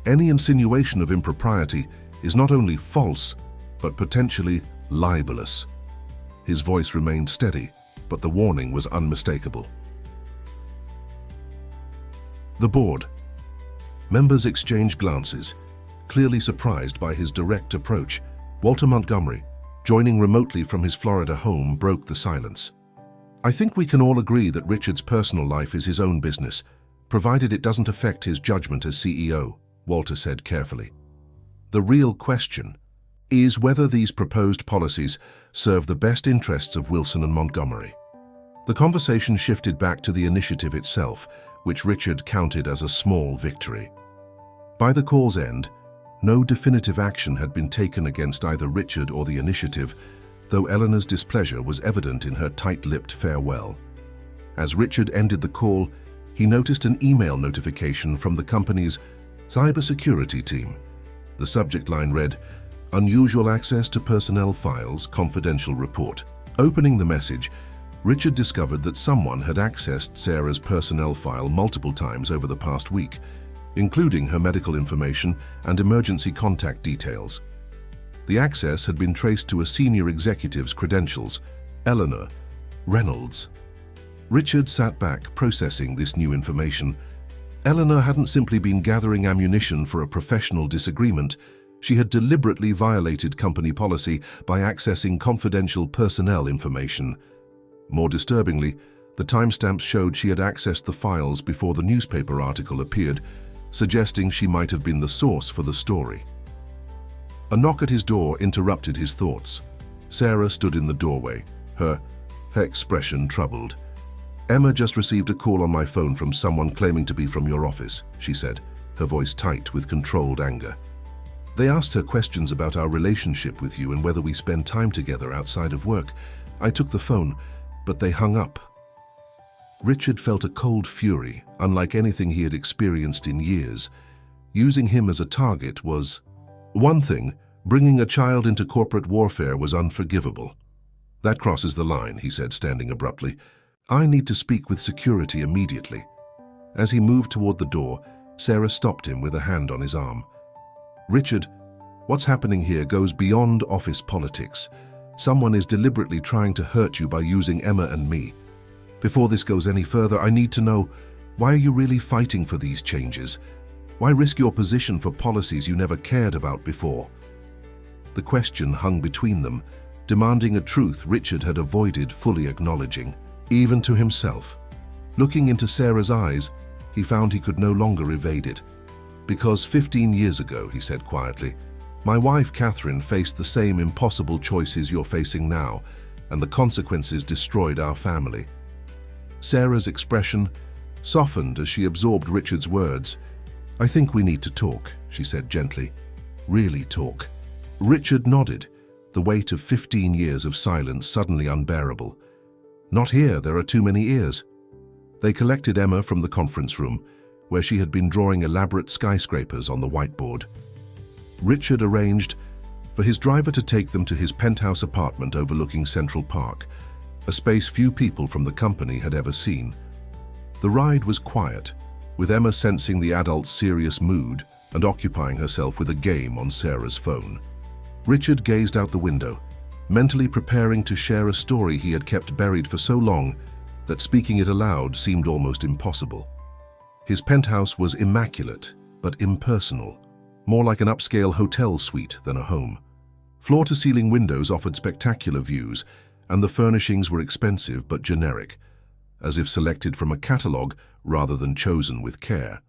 Any insinuation of impropriety is not only false, but potentially libelous. His voice remained steady, but the warning was unmistakable. The board. Members exchanged glances, clearly surprised by his direct approach. Walter Montgomery, joining remotely from his Florida home, broke the silence. "I think we can all agree that Richard's personal life is his own business, provided it doesn't affect his judgment as CEO," Walter said carefully. "The real question is whether these proposed policies serve the best interests of Wilson and Montgomery." The conversation shifted back to the initiative itself, which Richard counted as a small victory. By the call's end, no definitive action had been taken against either Richard or the initiative, though Eleanor's displeasure was evident in her tight-lipped farewell. As Richard ended the call, he noticed an email notification from the company's cybersecurity team. The subject line read, "Unusual access to personnel files, confidential report." Opening the message, Richard discovered that someone had accessed Sarah's personnel file multiple times over the past week, including her medical information and emergency contact details. The access had been traced to a senior executive's credentials, Eleanor Reynolds. Richard sat back, processing this new information. Eleanor hadn't simply been gathering ammunition for a professional disagreement. She had deliberately violated company policy by accessing confidential personnel information. More disturbingly, the timestamps showed she had accessed the files before the newspaper article appeared, suggesting she might have been the source for the story. A knock at his door interrupted his thoughts. Sarah stood in the doorway, her expression troubled. "Emma just received a call on my phone from someone claiming to be from your office," she said, her voice tight with controlled anger. "They asked her questions about our relationship with you and whether we spend time together outside of work. I took the phone, but they hung up." Richard felt a cold fury, unlike anything he had experienced in years. Using him as a target was one thing. Bringing a child into corporate warfare was unforgivable. "That crosses the line," he said, standing abruptly. "I need to speak with security immediately." As he moved toward the door, Sarah stopped him with a hand on his arm. "Richard, what's happening here goes beyond office politics. Someone is deliberately trying to hurt you by using Emma and me. Before this goes any further, I need to know, why are you really fighting for these changes? Why risk your position for policies you never cared about before?" The question hung between them, demanding a truth Richard had avoided fully acknowledging, even to himself. Looking into Sarah's eyes, he found he could no longer evade it. "Because 15 years ago," he said quietly, "my wife Catherine faced the same impossible choices you're facing now, and the consequences destroyed our family." Sarah's expression softened as she absorbed Richard's words. "I think we need to talk," she said gently. "Really talk." Richard nodded, the weight of 15 years of silence suddenly unbearable. "Not here, there are too many ears." They collected Emma from the conference room, where she had been drawing elaborate skyscrapers on the whiteboard. Richard arranged for his driver to take them to his penthouse apartment overlooking Central Park, a space few people from the company had ever seen. The ride was quiet, with Emma sensing the adult's serious mood and occupying herself with a game on Sarah's phone. Richard gazed out the window, mentally preparing to share a story he had kept buried for so long that speaking it aloud seemed almost impossible. His penthouse was immaculate, but impersonal, more like an upscale hotel suite than a home. Floor-to-ceiling windows offered spectacular views, and the furnishings were expensive but generic, as if selected from a catalogue rather than chosen with care.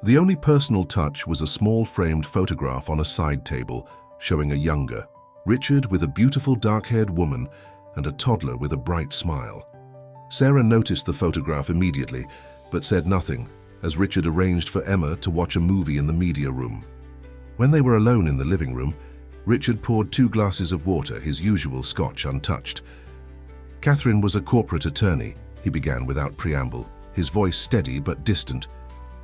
The only personal touch was a small framed photograph on a side table showing a younger Richard with a beautiful dark-haired woman and a toddler with a bright smile. Sarah noticed the photograph immediately, but said nothing, as Richard arranged for Emma to watch a movie in the media room. When they were alone in the living room, Richard poured 2 glasses of water, his usual scotch untouched. "Catherine was a corporate attorney," he began without preamble, his voice steady but distant.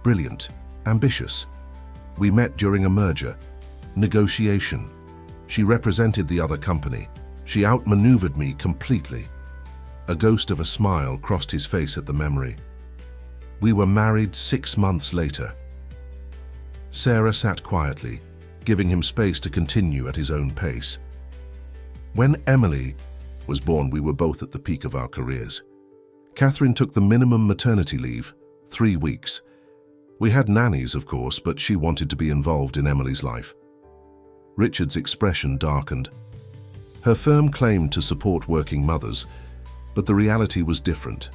"Brilliant, ambitious. We met during a merger. Negotiation. She represented the other company. She outmaneuvered me completely." A ghost of a smile crossed his face at the memory. "We were married 6 months later." Sarah sat quietly, giving him space to continue at his own pace. "When Emily was born, we were both at the peak of our careers. Catherine took the minimum maternity leave, 3 weeks. We had nannies, of course, but she wanted to be involved in Emily's life." Richard's expression darkened. Her firm claimed to support working mothers, but the reality was different.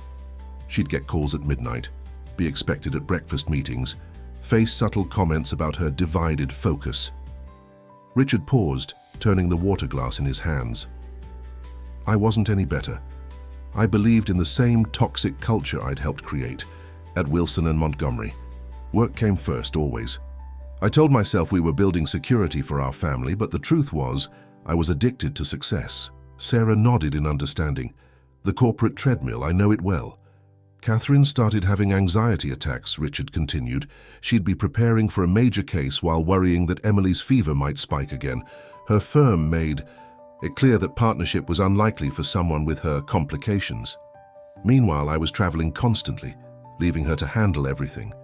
She'd get calls at midnight, be expected at breakfast meetings, face subtle comments about her divided focus. Richard paused, turning the water glass in his hands. "I wasn't any better. I believed in the same toxic culture I'd helped create at Wilson and Montgomery. Work came first, always. I told myself we were building security for our family, but the truth was, I was addicted to success." Sarah nodded in understanding. "The corporate treadmill, I know it well." "Catherine started having anxiety attacks," Richard continued. "She'd be preparing for a major case while worrying that Emily's fever might spike again. Her firm made it clear that partnership was unlikely for someone with her complications. Meanwhile, I was traveling constantly, leaving her to handle everything."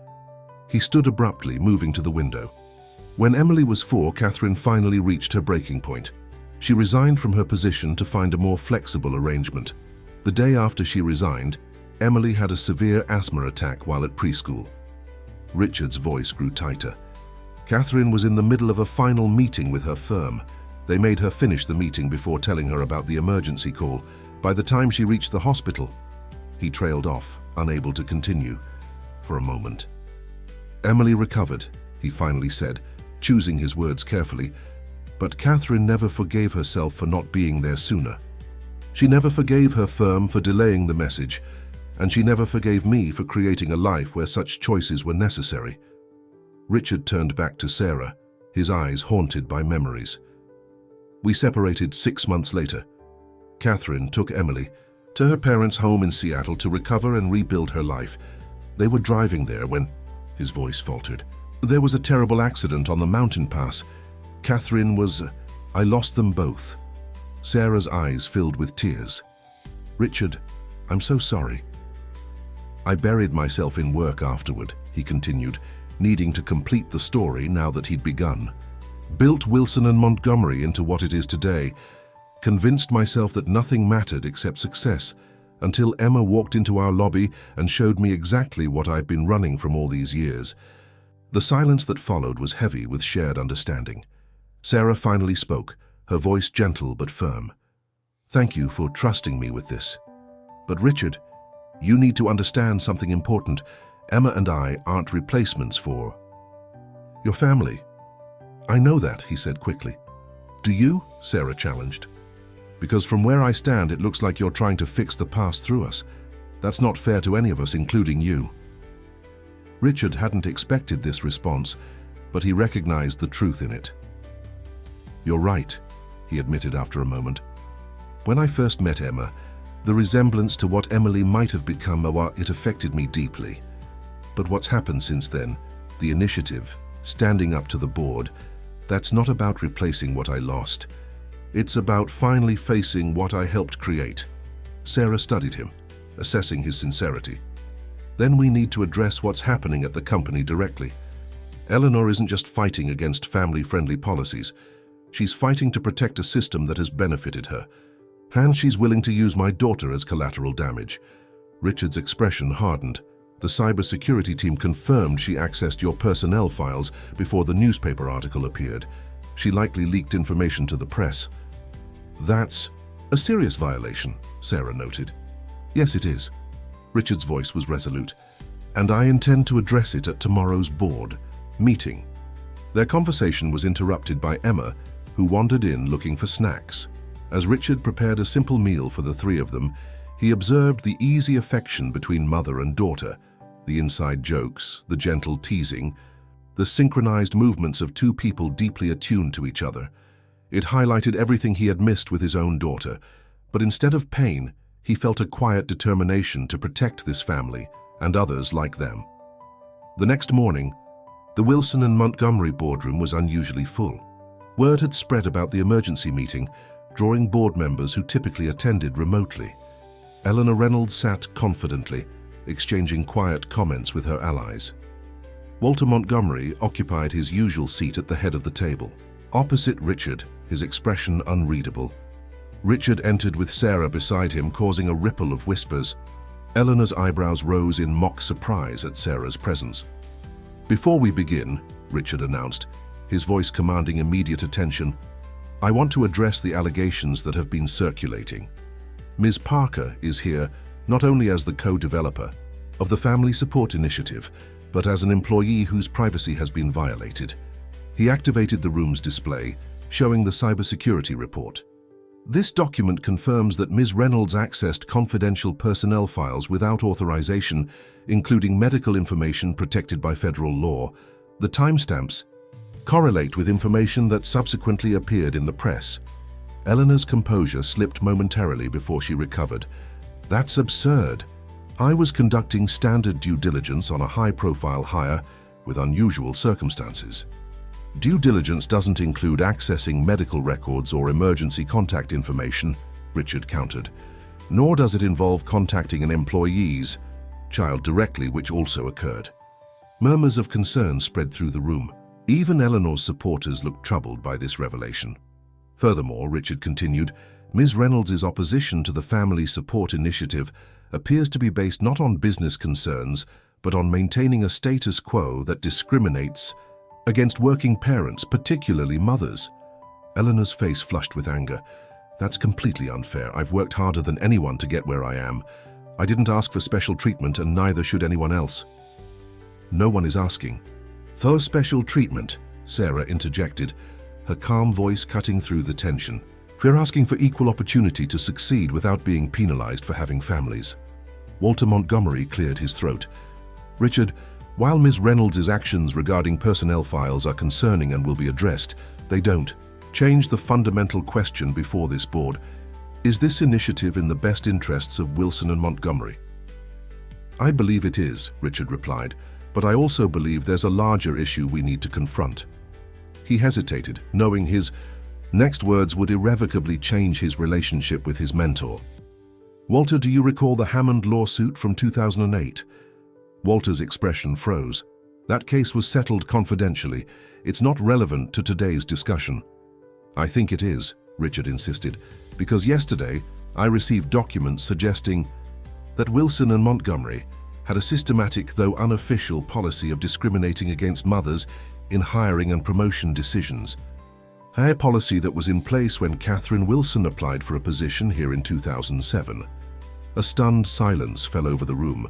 He stood abruptly, moving to the window. When Emily was 4, Catherine finally reached her breaking point. She resigned from her position to find a more flexible arrangement. The day after she resigned, Emily had a severe asthma attack while at preschool. Richard's voice grew tighter. Catherine was in the middle of a final meeting with her firm. They made her finish the meeting before telling her about the emergency call. By the time she reached the hospital, he trailed off, unable to continue, for a moment. Emily recovered, he finally said, choosing his words carefully. But Catherine never forgave herself for not being there sooner. She never forgave her firm for delaying the message, and she never forgave me for creating a life where such choices were necessary. Richard turned back to Sarah, his eyes haunted by memories. We separated 6 months later. Catherine took Emily to her parents' home in Seattle to recover and rebuild her life. They were driving there when his voice faltered. There was a terrible accident on the mountain pass. I lost them both. Sarah's eyes filled with tears. Richard, I'm so sorry. I buried myself in work afterward, he continued, needing to complete the story now that he'd begun. Built Wilson and Montgomery into what it is today. Convinced myself that nothing mattered except success, until Emma walked into our lobby and showed me exactly what I've been running from all these years. The silence that followed was heavy with shared understanding. Sarah finally spoke, her voice gentle but firm. Thank you for trusting me with this. But Richard, you need to understand something important. Emma and I aren't replacements for your family. I know that, he said quickly. Do you? Sarah challenged. Because from where I stand, it looks like you're trying to fix the past through us. That's not fair to any of us, including you. Richard hadn't expected this response, but he recognized the truth in it. You're right, he admitted after a moment. When I first met Emma, the resemblance to what Emily might have become, it affected me deeply. But what's happened since then, the initiative, standing up to the board, that's not about replacing what I lost. It's about finally facing what I helped create. Sarah studied him, assessing his sincerity. Then we need to address what's happening at the company directly. Eleanor isn't just fighting against family-friendly policies. She's fighting to protect a system that has benefited her. And she's willing to use my daughter as collateral damage. Richard's expression hardened. The cybersecurity team confirmed she accessed your personnel files before the newspaper article appeared. She likely leaked information to the press. That's a serious violation, Sarah noted. Yes, it is. Richard's voice was resolute. And I intend to address it at tomorrow's board meeting. Their conversation was interrupted by Emma, who wandered in looking for snacks. As Richard prepared a simple meal for the three of them, he observed the easy affection between mother and daughter, the inside jokes, the gentle teasing, the synchronized movements of two people deeply attuned to each other. It highlighted everything he had missed with his own daughter, but instead of pain, he felt a quiet determination to protect this family and others like them. The next morning, the Wilson and Montgomery boardroom was unusually full. Word had spread about the emergency meeting, drawing board members who typically attended remotely. Eleanor Reynolds sat confidently, exchanging quiet comments with her allies. Walter Montgomery occupied his usual seat at the head of the table. Opposite Richard, his expression unreadable. Richard entered with Sarah beside him, causing a ripple of whispers. Eleanor's eyebrows rose in mock surprise at Sarah's presence. Before we begin, Richard announced, his voice commanding immediate attention, I want to address the allegations that have been circulating. Ms. Parker is here not only as the co-developer of the Family Support Initiative, but as an employee whose privacy has been violated. He activated the room's display, showing the cybersecurity report. This document confirms that Ms. Reynolds accessed confidential personnel files without authorization, including medical information protected by federal law. The timestamps correlate with information that subsequently appeared in the press. Eleanor's composure slipped momentarily before she recovered. That's absurd. I was conducting standard due diligence on a high-profile hire with unusual circumstances. Due diligence doesn't include accessing medical records or emergency contact information, Richard countered. Nor does it involve contacting an employee's child directly, which also occurred. Murmurs of concern spread through the room. Even Eleanor's supporters looked troubled by this revelation. Furthermore, Richard continued, Ms. Reynolds' opposition to the Family Support Initiative appears to be based not on business concerns, but on maintaining a status quo that discriminates against working parents, particularly mothers. Eleanor's face flushed with anger. That's completely unfair. I've worked harder than anyone to get where I am. I didn't ask for special treatment, and neither should anyone else. No one is asking, "For special treatment," Sarah interjected, her calm voice cutting through the tension. "We're asking for equal opportunity to succeed without being penalized for having families." Walter Montgomery cleared his throat. "Richard, while Ms. Reynolds' actions regarding personnel files are concerning and will be addressed, they don't change the fundamental question before this board. Is this initiative in the best interests of Wilson and Montgomery?" "I believe it is," Richard replied, "but I also believe there's a larger issue we need to confront." He hesitated, knowing his next words would irrevocably change his relationship with his mentor. "Walter, do you recall the Hammond lawsuit from 2008? Walter's expression froze. "That case was settled confidentially. It's not relevant to today's discussion." "I think it is," Richard insisted, "because yesterday I received documents suggesting that Wilson and Montgomery had a systematic, though unofficial, policy of discriminating against mothers in hiring and promotion decisions. A policy that was in place when Catherine Wilson applied for a position here in 2007. A stunned silence fell over the room.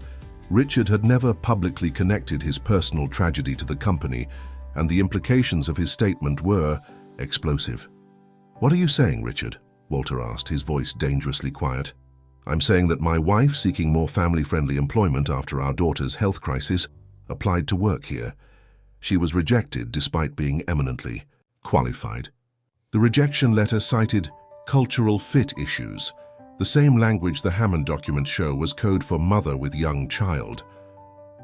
Richard had never publicly connected his personal tragedy to the company, and the implications of his statement were explosive. "What are you saying, Richard?" Walter asked, his voice dangerously quiet. "I'm saying that my wife, seeking more family-friendly employment after our daughter's health crisis, applied to work here. She was rejected despite being eminently qualified. The rejection letter cited cultural fit issues. The same language the Hammond documents show was code for mother with young child."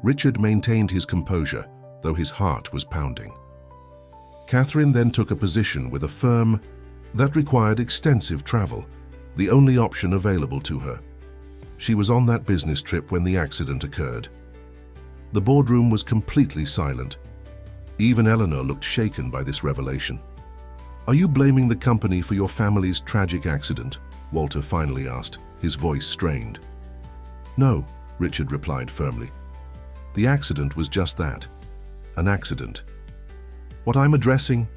Richard maintained his composure, though his heart was pounding. "Catherine then took a position with a firm that required extensive travel, the only option available to her. She was on that business trip when the accident occurred." The boardroom was completely silent. Even Eleanor looked shaken by this revelation. "Are you blaming the company for your family's tragic accident?" Walter finally asked, his voice strained. "No," Richard replied firmly. "The accident was just that, an accident. What I'm addressing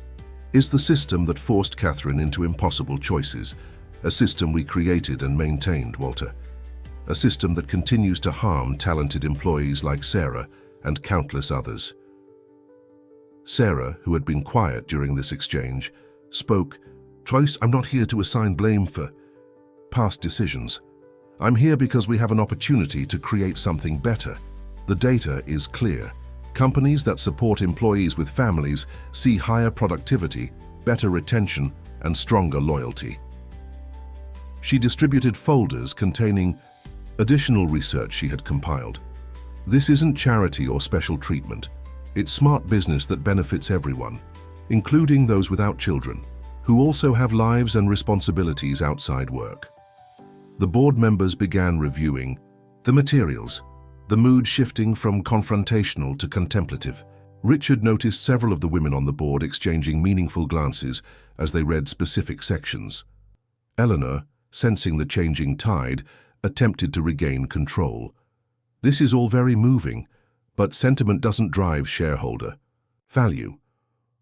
is the system that forced Catherine into impossible choices, a system we created and maintained, Walter. A system that continues to harm talented employees like Sarah and countless others." Sarah, who had been quiet during this exchange, spoke. "Twice, I'm not here to assign blame for past decisions. I'm here because we have an opportunity to create something better. The data is clear. Companies that support employees with families see higher productivity, better retention, and stronger loyalty." She distributed folders containing additional research she had compiled. "This isn't charity or special treatment. It's smart business that benefits everyone, including those without children, who also have lives and responsibilities outside work." The board members began reviewing the materials, the mood shifting from confrontational to contemplative. Richard noticed several of the women on the board exchanging meaningful glances as they read specific sections. Eleanor, sensing the changing tide, attempted to regain control. "This is all very moving, but sentiment doesn't drive shareholder value.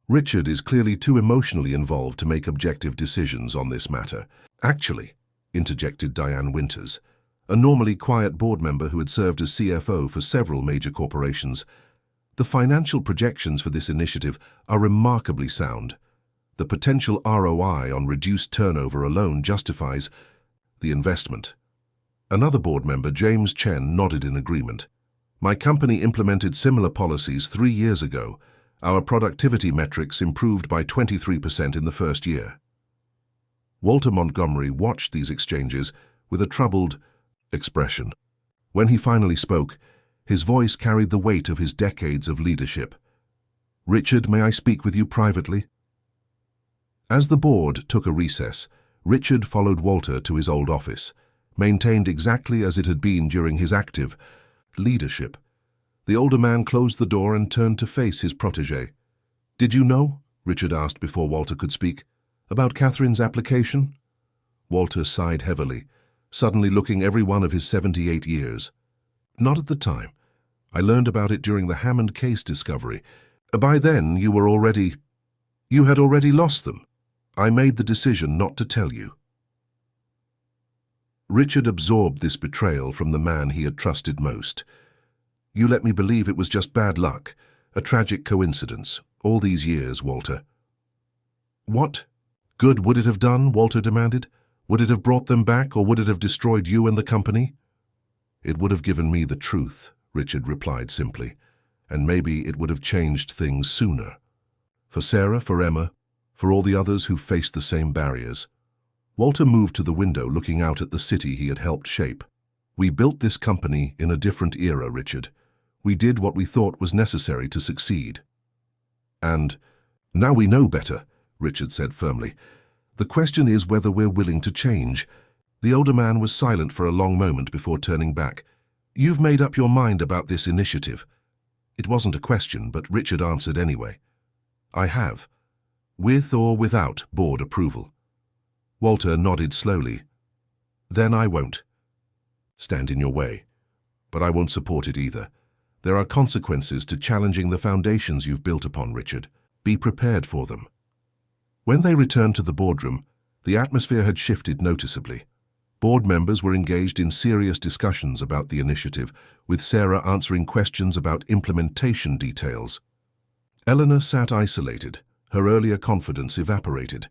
Richard is clearly too emotionally involved to make objective decisions on this matter." "Actually," interjected Diane Winters, a normally quiet board member who had served as CFO for several major corporations, "the financial projections for this initiative are remarkably sound. The potential ROI on reduced turnover alone justifies the investment." Another board member, James Chen, nodded in agreement. "My company implemented similar policies 3 years ago. Our productivity metrics improved by 23% in the first year." Walter Montgomery watched these exchanges with a troubled expression. When he finally spoke, his voice carried the weight of his decades of leadership. "Richard, may I speak with you privately?" As the board took a recess, Richard followed Walter to his old office, maintained exactly as it had been during his active leadership. The older man closed the door and turned to face his protégé. "Did you know?" Richard asked before Walter could speak. "About Catherine's application?" Walter sighed heavily, suddenly looking every one of his 78 years. "Not at the time. I learned about it during the Hammond case discovery. By then, you had already lost them. I made the decision not to tell you." Richard absorbed this betrayal from the man he had trusted most. "You let me believe it was just bad luck, A tragic coincidence. All these years, Walter. What good would it have done? Walter demanded. Would it have brought them back, or would it have destroyed you and the company? It would have given me the truth, Richard replied simply, and maybe it would have changed things sooner. For Sarah, for Emma, for all the others who faced the same barriers. Walter moved to the window, looking out at the city he had helped shape. We built this company in a different era, Richard. We did what we thought was necessary to succeed. And now we know better, Richard said firmly. The question is whether we're willing to change. The older man was silent for a long moment before turning back. You've made up your mind about this initiative. It wasn't a question, but Richard answered anyway. I have. With or without board approval. Walter nodded slowly. Then I won't stand in your way. But I won't support it either. There are consequences to challenging the foundations you've built upon, Richard. Be prepared for them. When they returned to the boardroom, the atmosphere had shifted noticeably. Board members were engaged in serious discussions about the initiative, with Sarah answering questions about implementation details. Eleanor sat isolated, her earlier confidence evaporated.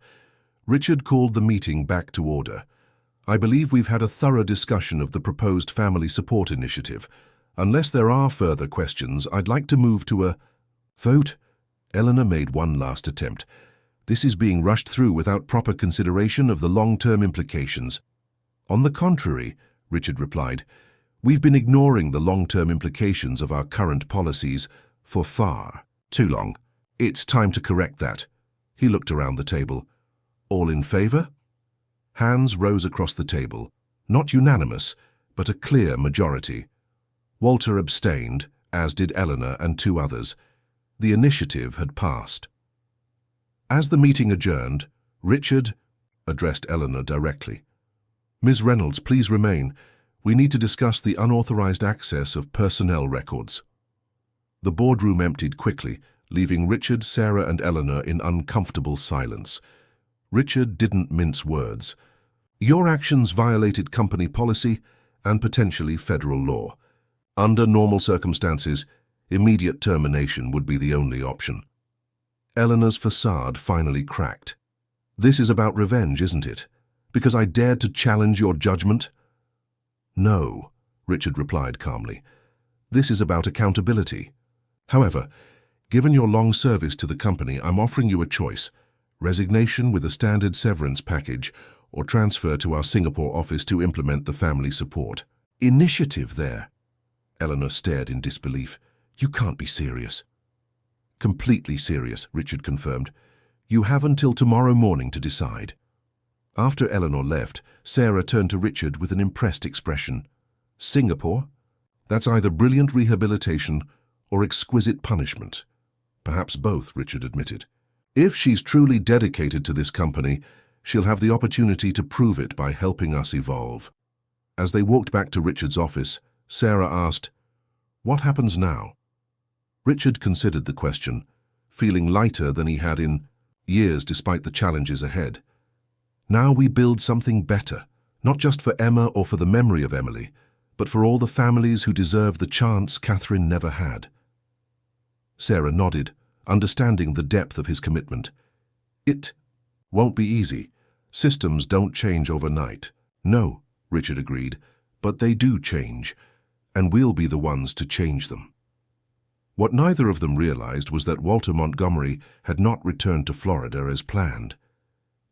Richard called the meeting back to order. I believe we've had a thorough discussion of the proposed family support initiative. Unless there are further questions, I'd like to move to a vote. Eleanor made one last attempt. This is being rushed through without proper consideration of the long-term implications. On the contrary, Richard replied, we've been ignoring the long-term implications of our current policies for far too long. It's time to correct that. He looked around the table. All in favor? Hands rose across the table, not unanimous, but a clear majority. Walter abstained, as did Eleanor and two others. The initiative had passed. As the meeting adjourned, Richard addressed Eleanor directly. Ms. Reynolds, please remain. We need to discuss the unauthorized access of personnel records. The boardroom emptied quickly, leaving Richard, Sarah, and Eleanor in uncomfortable silence. Richard didn't mince words. Your actions violated company policy and potentially federal law. Under normal circumstances, immediate termination would be the only option. Eleanor's facade finally cracked. This is about revenge, isn't it? Because I dared to challenge your judgment? No, Richard replied calmly. This is about accountability. However, given your long service to the company, I'm offering you a choice: resignation with a standard severance package, or transfer to our Singapore office to implement the family support initiative there. Eleanor stared in disbelief. You can't be serious. Completely serious, Richard confirmed. You have until tomorrow morning to decide. After Eleanor left, Sarah turned to Richard with an impressed expression. Singapore? That's either brilliant rehabilitation or exquisite punishment. Perhaps both, Richard admitted. If she's truly dedicated to this company, she'll have the opportunity to prove it by helping us evolve. As they walked back to Richard's office, Sarah asked, What happens now? Richard considered the question, feeling lighter than he had in years despite the challenges ahead. Now we build something better, not just for Emma or for the memory of Emily, but for all the families who deserve the chance Catherine never had. Sarah nodded, understanding the depth of his commitment. It won't be easy. Systems don't change overnight. No, Richard agreed, but they do change, and we'll be the ones to change them. What neither of them realized was that Walter Montgomery had not returned to Florida as planned.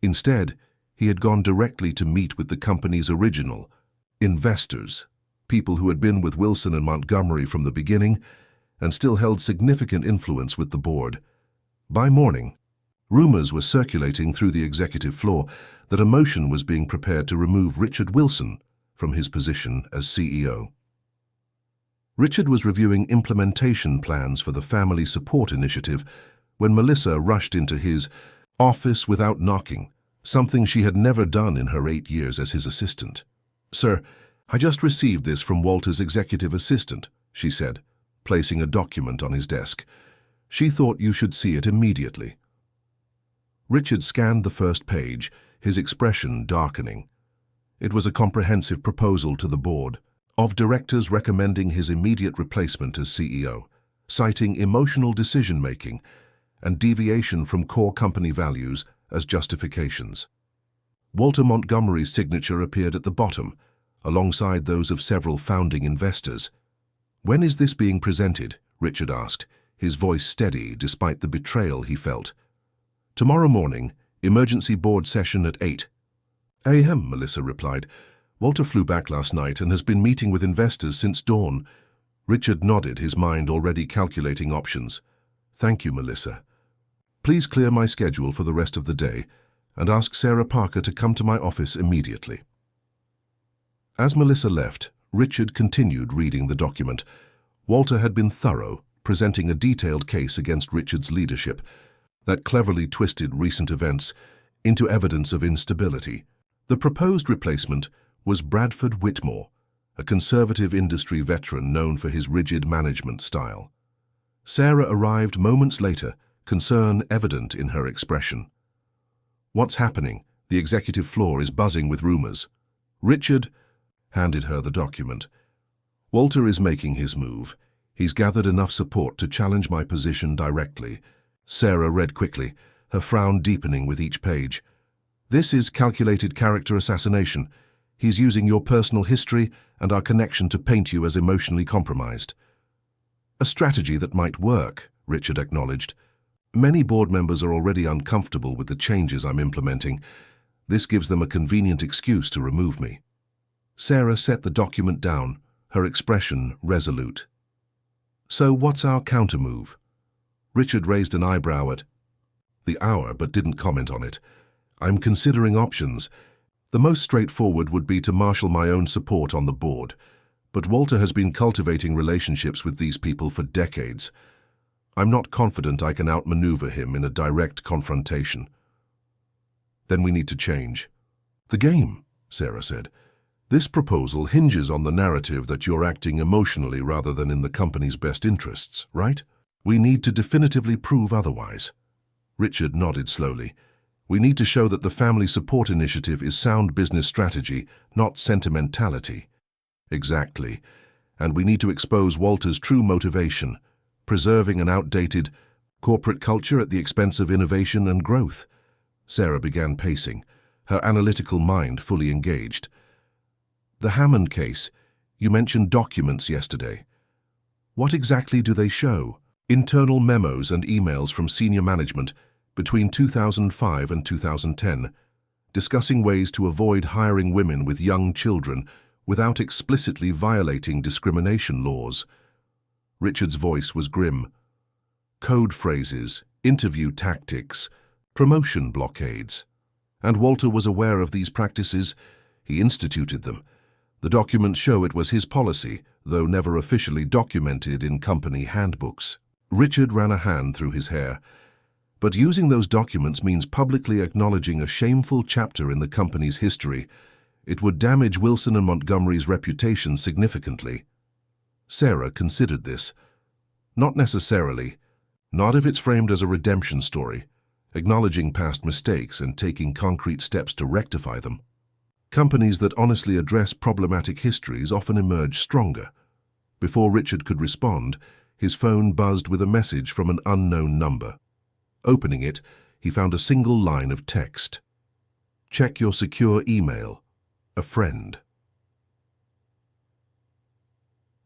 Instead, he had gone directly to meet with the company's original investors, people who had been with Wilson and Montgomery from the beginning and still held significant influence with the board. By morning, rumors were circulating through the executive floor that a motion was being prepared to remove Richard Wilson from his position as CEO. Richard was reviewing implementation plans for the Family Support Initiative when Melissa rushed into his office without knocking, something she had never done in her 8 years as his assistant. Sir, I just received this from Walter's executive assistant, she said, placing a document on his desk. She thought you should see it immediately. Richard scanned the first page, his expression darkening. It was a comprehensive proposal to the board of directors recommending his immediate replacement as CEO. citing emotional decision-making and deviation from core company values as justifications. Walter Montgomery's signature appeared at the bottom, alongside those of several founding investors. "When is this being presented?" Richard asked, his voice steady despite the betrayal he felt. "Tomorrow morning, emergency board session at 8 a.m., Melissa replied. "Walter flew back last night and has been meeting with investors since dawn." Richard nodded, his mind already calculating options. "Thank you, Melissa. Please clear my schedule for the rest of the day and ask Sarah Parker to come to my office immediately." As Melissa left, Richard continued reading the document. Walter had been thorough, presenting a detailed case against Richard's leadership that cleverly twisted recent events into evidence of instability. The proposed replacement was Bradford Whitmore, a conservative industry veteran known for his rigid management style. Sarah arrived moments later, concern evident in her expression. "What's happening? The executive floor is buzzing with rumors." Richard handed her the document. "Walter is making his move. He's gathered enough support to challenge my position directly." Sarah read quickly, her frown deepening with each page. "This is calculated character assassination. He's using your personal history and our connection to paint you as emotionally compromised." "A strategy that might work," Richard acknowledged. "Many board members are already uncomfortable with the changes I'm implementing. This gives them a convenient excuse to remove me." Sarah set the document down, her expression resolute. "So what's our countermove?" Richard raised an eyebrow at the hour but didn't comment on it. "I'm considering options. The most straightforward would be to marshal my own support on the board, but Walter has been cultivating relationships with these people for decades. I'm not confident I can outmaneuver him in a direct confrontation." "Then we need to change the game," Sarah said. "This proposal hinges on the narrative that you're acting emotionally rather than in the company's best interests, right? We need to definitively prove otherwise." Richard nodded slowly. "We need to show that the family support initiative is sound business strategy, not sentimentality." "Exactly. And we need to expose Walter's true motivation, preserving an outdated corporate culture at the expense of innovation and growth." Sarah began pacing, her analytical mind fully engaged. "The Hammond case, you mentioned documents yesterday. What exactly do they show?" "Internal memos and emails from senior management between 2005 and 2010, discussing ways to avoid hiring women with young children without explicitly violating discrimination laws." Richard's voice was grim. "Code phrases, interview tactics, promotion blockades. And Walter was aware of these practices. He instituted them. The documents show it was his policy, though never officially documented in company handbooks." Richard ran a hand through his hair. "But using those documents means publicly acknowledging a shameful chapter in the company's history. It would damage Wilson and Montgomery's reputation significantly." Sarah considered this. "Not necessarily. Not if it's framed as a redemption story, acknowledging past mistakes and taking concrete steps to rectify them. Companies that honestly address problematic histories often emerge stronger." Before Richard could respond, his phone buzzed with a message from an unknown number. Opening it, he found a single line of text. "Check your secure email. A friend."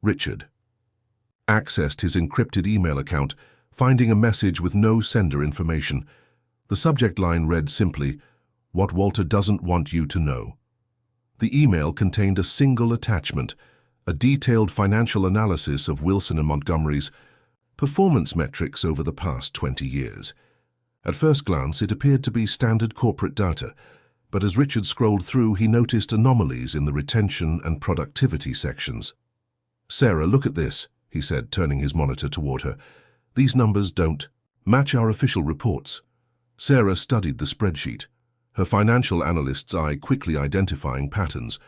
Richard accessed his encrypted email account, finding a message with no sender information. The subject line read simply, "What Walter doesn't want you to know." The email contained a single attachment, a detailed financial analysis of Wilson and Montgomery's performance metrics over the past 20 years. At first glance, it appeared to be standard corporate data, but as Richard scrolled through, he noticed anomalies in the retention and productivity sections. "Sarah, look at this," he said, turning his monitor toward her. "These numbers don't match our official reports." Sarah studied the spreadsheet, her financial analyst's eye quickly identifying patterns.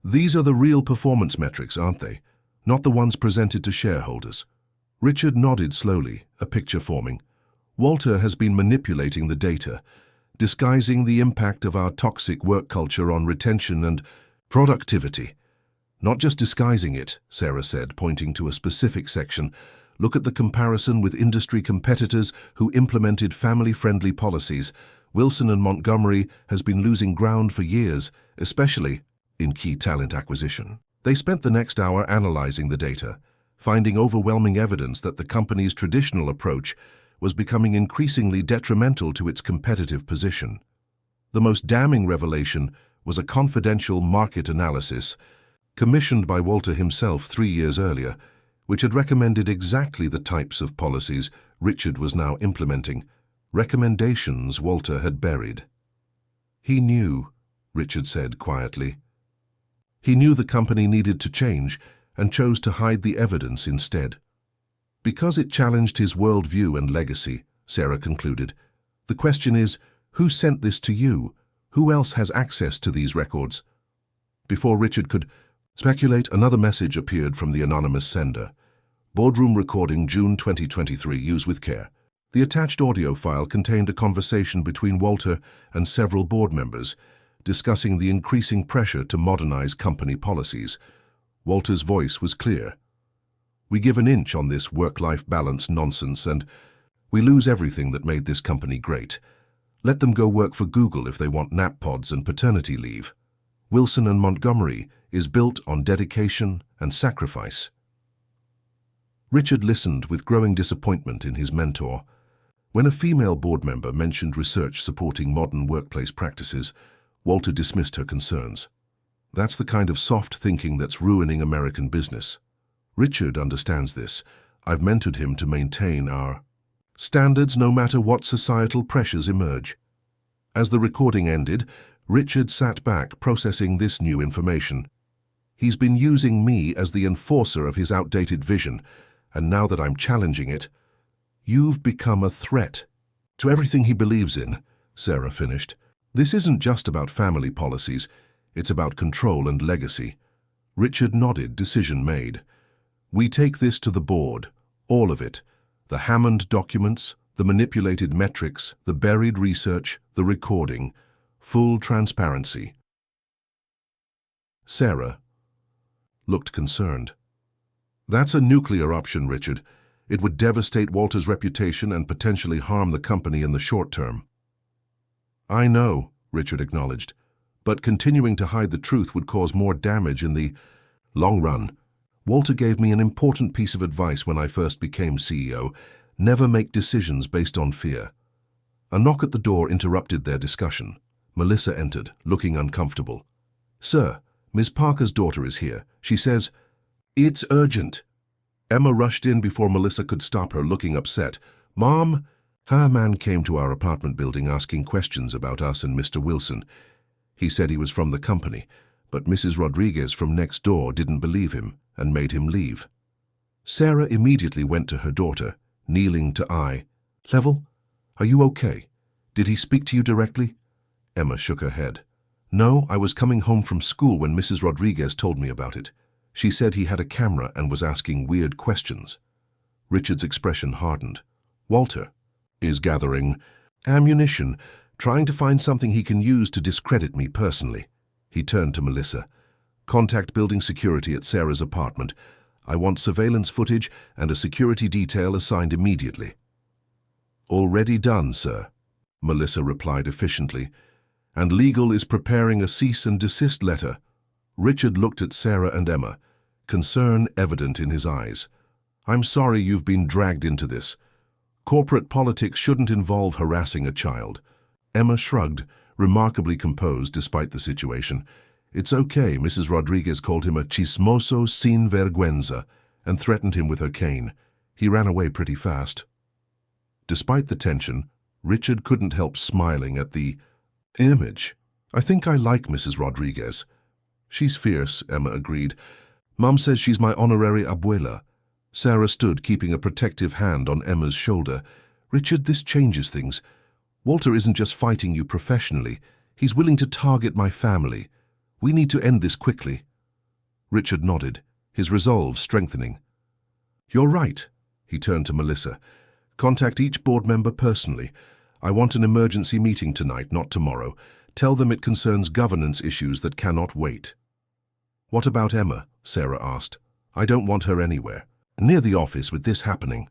"These are the real performance metrics, aren't they? Not the ones presented to shareholders." Richard nodded slowly, a picture forming. "Walter has been manipulating the data, disguising the impact of our toxic work culture on retention and productivity." "Not just disguising it," Sarah said, pointing to a specific section. Look at the comparison with industry competitors who implemented family-friendly policies. Wilson and Montgomery has been losing ground for years, especially in key talent acquisition. They spent the next hour analyzing the data, finding overwhelming evidence that the company's traditional approach was becoming increasingly detrimental to its competitive position. The most damning revelation was a confidential market analysis commissioned by Walter himself 3 years earlier, which had recommended exactly the types of policies Richard was now implementing, recommendations Walter had buried. He knew, Richard said quietly. He knew the company needed to change and chose to hide the evidence instead. Because it challenged his worldview and legacy, Sarah concluded. The question is, who sent this to you? Who else has access to these records? Before Richard could speculate, another message appeared from the anonymous sender. Boardroom recording, June 2023, use with care. The attached audio file contained a conversation between Walter and several board members, discussing the increasing pressure to modernize company policies. Walter's voice was clear. We give an inch on this work-life balance nonsense and we lose everything that made this company great. Let them go work for Google if they want nap pods and paternity leave. Wilson and Montgomery is built on dedication and sacrifice. Richard listened with growing disappointment in his mentor. When a female board member mentioned research supporting modern workplace practices, Walter dismissed her concerns. That's the kind of soft thinking that's ruining American business. Richard understands this. I've mentored him to maintain our standards no matter what societal pressures emerge. As the recording ended, Richard sat back, processing this new information. He's been using me as the enforcer of his outdated vision, and now that I'm challenging it, you've become a threat to everything he believes in, Sarah finished. This isn't just about family policies, it's about control and legacy. Richard nodded, decision made. We take this to the board, all of it. The Hammond documents, the manipulated metrics, the buried research, the recording. Full transparency. Sarah looked concerned. That's a nuclear option, Richard. It would devastate Walter's reputation and potentially harm the company in the short term. I know, Richard acknowledged, but continuing to hide the truth would cause more damage in the long run. Walter gave me an important piece of advice when I first became CEO. Never make decisions based on fear. A knock at the door interrupted their discussion. Melissa entered, looking uncomfortable. Sir, Miss Parker's daughter is here. She says, it's urgent. Emma rushed in before Melissa could stop her, looking upset. Mom, her man came to our apartment building asking questions about us and Mr. Wilson. He said he was from the company, but Mrs. Rodriguez from next door didn't believe him and made him leave. Sarah immediately went to her daughter, kneeling to eye. Level, are you okay? Did he speak to you directly? Emma shook her head. No, I was coming home from school when Mrs. Rodriguez told me about it. She said he had a camera and was asking weird questions. Richard's expression hardened. Walter is gathering ammunition, trying to find something he can use to discredit me personally. He turned to Melissa. Contact building security at Sarah's apartment. I want surveillance footage and a security detail assigned immediately. Already done, sir, Melissa replied efficiently. And legal is preparing a cease and desist letter. Richard looked at Sarah and Emma, concern evident in his eyes. I'm sorry you've been dragged into this. Corporate politics shouldn't involve harassing a child. Emma shrugged, remarkably composed despite the situation. It's okay, Mrs. Rodriguez called him a chismoso sin vergüenza and threatened him with her cane. He ran away pretty fast. Despite the tension, Richard couldn't help smiling at the image. I think I like Mrs. Rodriguez. She's fierce, Emma agreed. Mom says she's my honorary abuela. Sarah stood, keeping a protective hand on Emma's shoulder. Richard, this changes things. Walter isn't just fighting you professionally. He's willing to target my family. We need to end this quickly. Richard nodded, his resolve strengthening. You're right. He turned to Melissa. Contact each board member personally. I want an emergency meeting tonight, not tomorrow. Tell them it concerns governance issues that cannot wait. What about Emma? Sarah asked. I don't want her anywhere. Near the office with this happening.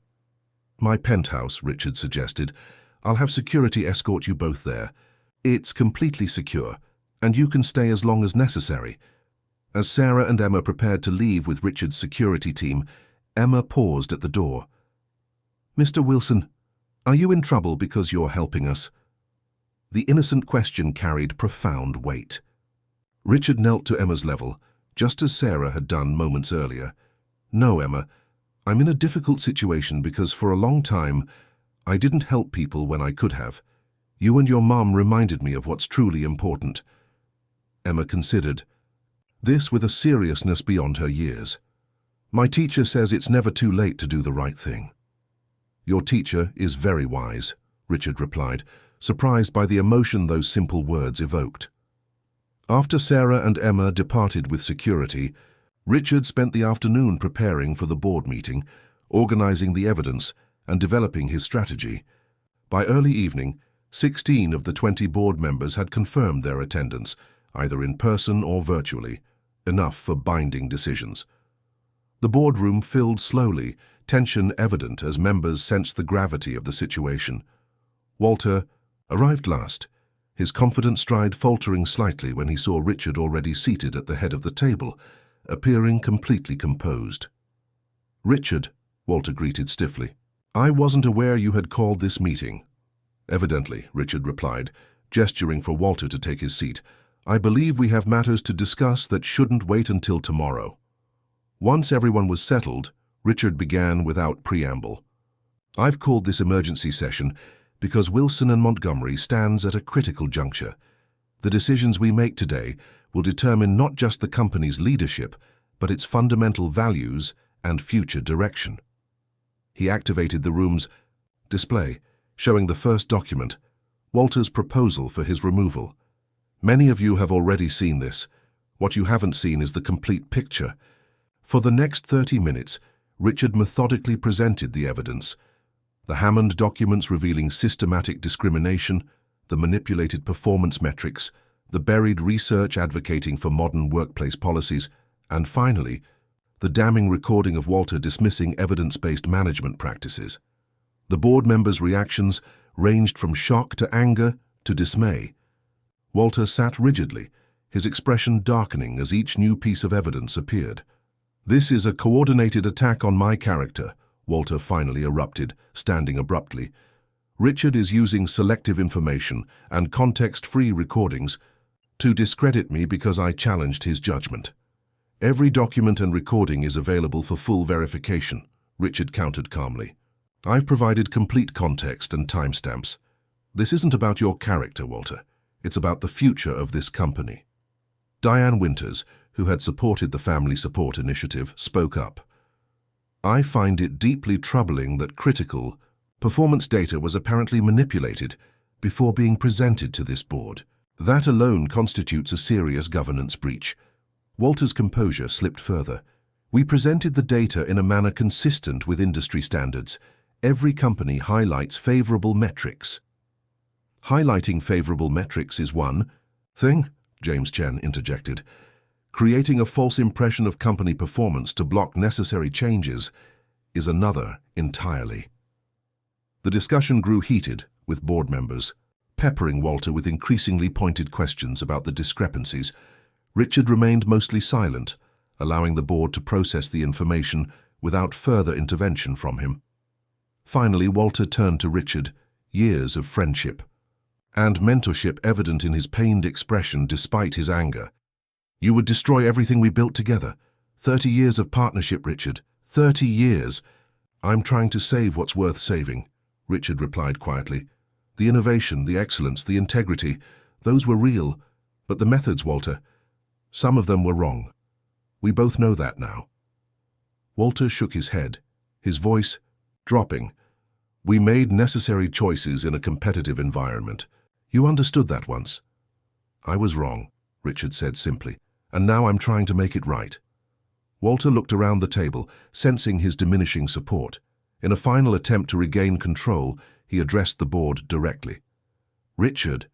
My penthouse, Richard suggested. I'll have security escort you both there. It's completely secure, and you can stay as long as necessary. As Sarah and Emma prepared to leave with Richard's security team, Emma paused at the door. "Mr. Wilson, are you in trouble because you're helping us?" The innocent question carried profound weight. Richard knelt to Emma's level, just as Sarah had done moments earlier. "No, Emma, I'm in a difficult situation because for a long time I didn't help people when I could have. You and your mum reminded me of what's truly important." Emma considered, this with a seriousness beyond her years. "My teacher says it's never too late to do the right thing." "Your teacher is very wise," Richard replied, surprised by the emotion those simple words evoked. After Sarah and Emma departed with security, Richard spent the afternoon preparing for the board meeting, organizing the evidence, and developing his strategy. By early evening, 16 of the 20 board members had confirmed their attendance, either in person or virtually, enough for binding decisions. The boardroom filled slowly, tension evident as members sensed the gravity of the situation. Walter arrived last, his confident stride faltering slightly when he saw Richard already seated at the head of the table, appearing completely composed. "Richard," Walter greeted stiffly, "I wasn't aware you had called this meeting." "Evidently," Richard replied, gesturing for Walter to take his seat. "I believe we have matters to discuss that shouldn't wait until tomorrow." Once everyone was settled, Richard began without preamble. "I've called this emergency session because Wilson and Montgomery stands at a critical juncture. The decisions we make today will determine not just the company's leadership, but its fundamental values and future direction." He activated the room's display, showing the first document, Walter's proposal for his removal. "Many of you have already seen this. What you haven't seen is the complete picture." For the next 30 minutes, Richard methodically presented the evidence. The Hammond documents revealing systematic discrimination, the manipulated performance metrics, the buried research advocating for modern workplace policies, and finally, the damning recording of Walter dismissing evidence-based management practices. The board members' reactions ranged from shock to anger to dismay. Walter sat rigidly, his expression darkening as each new piece of evidence appeared. "This is a coordinated attack on my character," Walter finally erupted, standing abruptly. "Richard is using selective information and context-free recordings to discredit me because I challenged his judgment. Every document and recording is available for full verification," Richard countered calmly. "I've provided complete context and timestamps. This isn't about your character, Walter. It's about the future of this company." Diane Winters, who had supported the Family Support Initiative, spoke up. "I find it deeply troubling that critical performance data was apparently manipulated before being presented to this board. That alone constitutes a serious governance breach." Walter's composure slipped further. "We presented the data in a manner consistent with industry standards. Every company highlights favorable metrics." "Highlighting favorable metrics is one thing," James Chen interjected. "Creating a false impression of company performance to block necessary changes is another entirely." The discussion grew heated, with board members peppering Walter with increasingly pointed questions about the discrepancies. Richard remained mostly silent, allowing the board to process the information without further intervention from him. Finally, Walter turned to Richard, years of friendship and mentorship evident in his pained expression despite his anger. "You would destroy everything we built together. 30 years of partnership, Richard. 30 years. "I'm trying to save what's worth saving," Richard replied quietly. "The innovation, the excellence, the integrity, those were real. But the methods, Walter, some of them were wrong. We both know that now." Walter shook his head, his voice dropping. "We made necessary choices in a competitive environment. You understood that once." "I was wrong," Richard said simply, "and now I'm trying to make it right." Walter looked around the table, sensing his diminishing support. In a final attempt to regain control, he addressed the board directly. "Richard,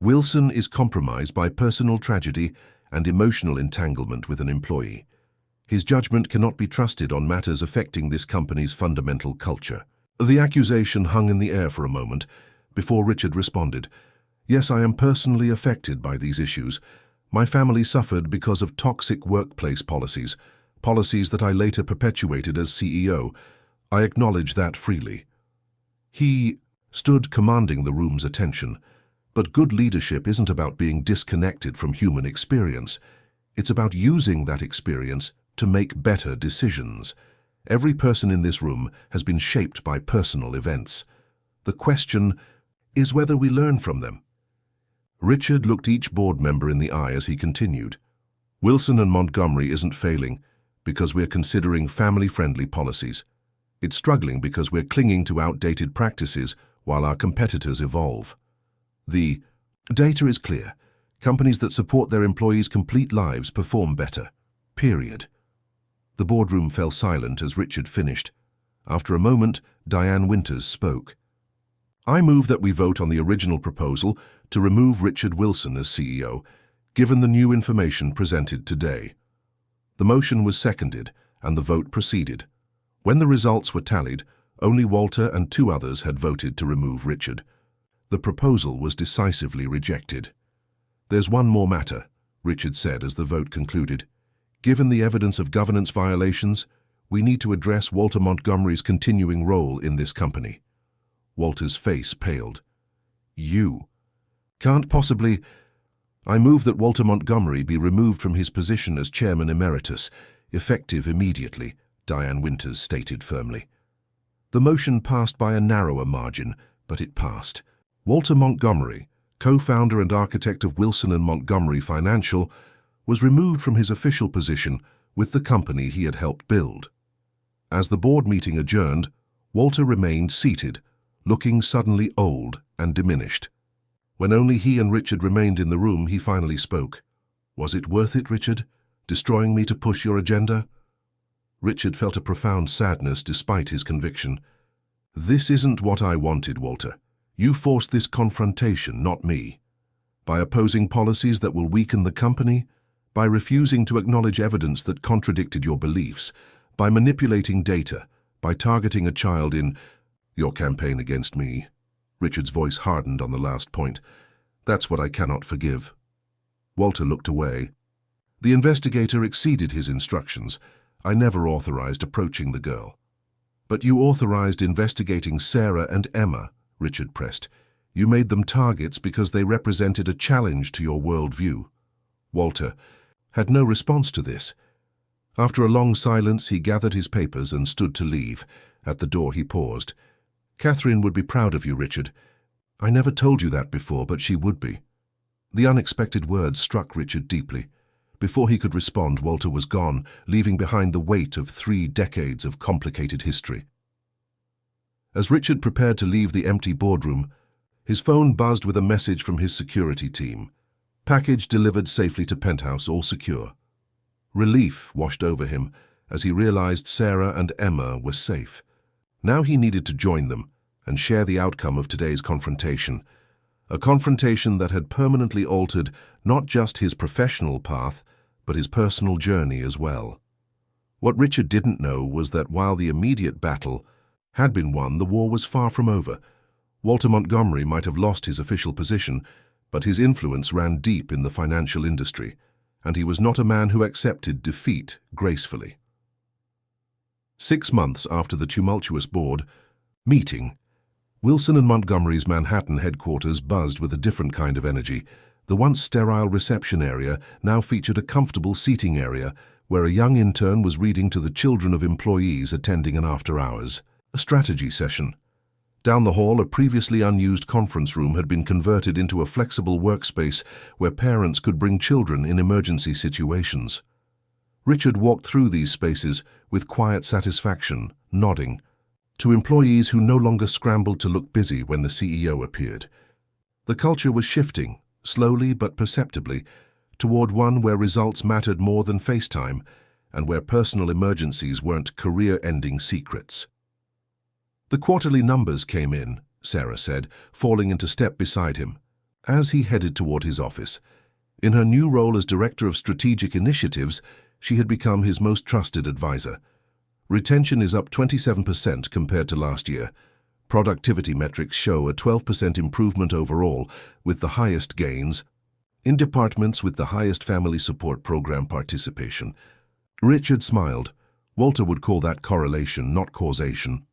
Wilson is compromised by personal tragedy and emotional entanglement with an employee. His judgment cannot be trusted on matters affecting this company's fundamental culture. The accusation hung in the air for a moment before Richard responded. Yes, I am personally affected by these issues. My family suffered because of toxic workplace policies that I later perpetuated as CEO. I acknowledge that freely. He stood commanding the room's attention. But good leadership isn't about being disconnected from human experience. It's about using that experience to make better decisions. Every person in this room has been shaped by personal events. The question is whether we learn from them. Richard looked each board member in the eye as he continued. Wilson and Montgomery isn't failing because we're considering family-friendly policies. It's struggling because we're clinging to outdated practices while our competitors evolve. The data is clear. Companies that support their employees' complete lives perform better. Period. The boardroom fell silent as Richard finished. After a moment, Diane Winters spoke. I move that we vote on the original proposal to remove Richard Wilson as CEO, given the new information presented today. The motion was seconded, and the vote proceeded. When the results were tallied, only Walter and 2 others had voted to remove Richard. The proposal was decisively rejected. There's one more matter, Richard said as the vote concluded. Given the evidence of governance violations, we need to address Walter Montgomery's continuing role in this company. Walter's face paled. You can't possibly... I move that Walter Montgomery be removed from his position as Chairman Emeritus, effective immediately, Diane Winters stated firmly. The motion passed by a narrower margin, but it passed. Walter Montgomery, co-founder and architect of Wilson & Montgomery Financial, was removed from his official position with the company he had helped build. As the board meeting adjourned, Walter remained seated, looking suddenly old and diminished. When only he and Richard remained in the room, he finally spoke. Was it worth it, Richard? Destroying me to push your agenda? Richard felt a profound sadness despite his conviction. This isn't what I wanted, Walter. You forced this confrontation, not me. By opposing policies that will weaken the company, by refusing to acknowledge evidence that contradicted your beliefs, by manipulating data, by targeting a child in your campaign against me. Richard's voice hardened on the last point. That's what I cannot forgive. Walter looked away. The investigator exceeded his instructions. I never authorized approaching the girl. But you authorized investigating Sarah and Emma, Richard pressed. You made them targets because they represented a challenge to your worldview. Walter had no response to this. After a long silence, he gathered his papers and stood to leave. At the door he paused. Catherine would be proud of you, Richard. I never told you that before, but she would be. The unexpected words struck Richard deeply. Before he could respond, Walter was gone, leaving behind the weight of 3 decades of complicated history. As Richard prepared to leave the empty boardroom, his phone buzzed with a message from his security team. Package delivered safely to Penthouse, all secure. Relief washed over him as he realized Sarah and Emma were safe. Now he needed to join them and share the outcome of today's confrontation, a confrontation that had permanently altered not just his professional path, but his personal journey as well. What Richard didn't know was that while the immediate battle had been won, the war was far from over. Walter Montgomery might have lost his official position, but his influence ran deep in the financial industry, and he was not a man who accepted defeat gracefully. 6 months after the tumultuous board meeting, Wilson and Montgomery's Manhattan headquarters buzzed with a different kind of energy. The once sterile reception area now featured a comfortable seating area where a young intern was reading to the children of employees attending an after-hours, a strategy session. Down the hall, a previously unused conference room had been converted into a flexible workspace where parents could bring children in emergency situations. Richard walked through these spaces with quiet satisfaction, nodding to employees who no longer scrambled to look busy when the CEO appeared. The culture was shifting, slowly but perceptibly, toward one where results mattered more than face time and where personal emergencies weren't career-ending secrets. The quarterly numbers came in, Sarah said, falling into step beside him, as he headed toward his office. In her new role as Director of Strategic Initiatives, she had become his most trusted advisor. Retention is up 27% compared to last year. Productivity metrics show a 12% improvement overall, with the highest gains in departments with the highest family support program participation. Richard smiled. Walter would call that correlation, not causation.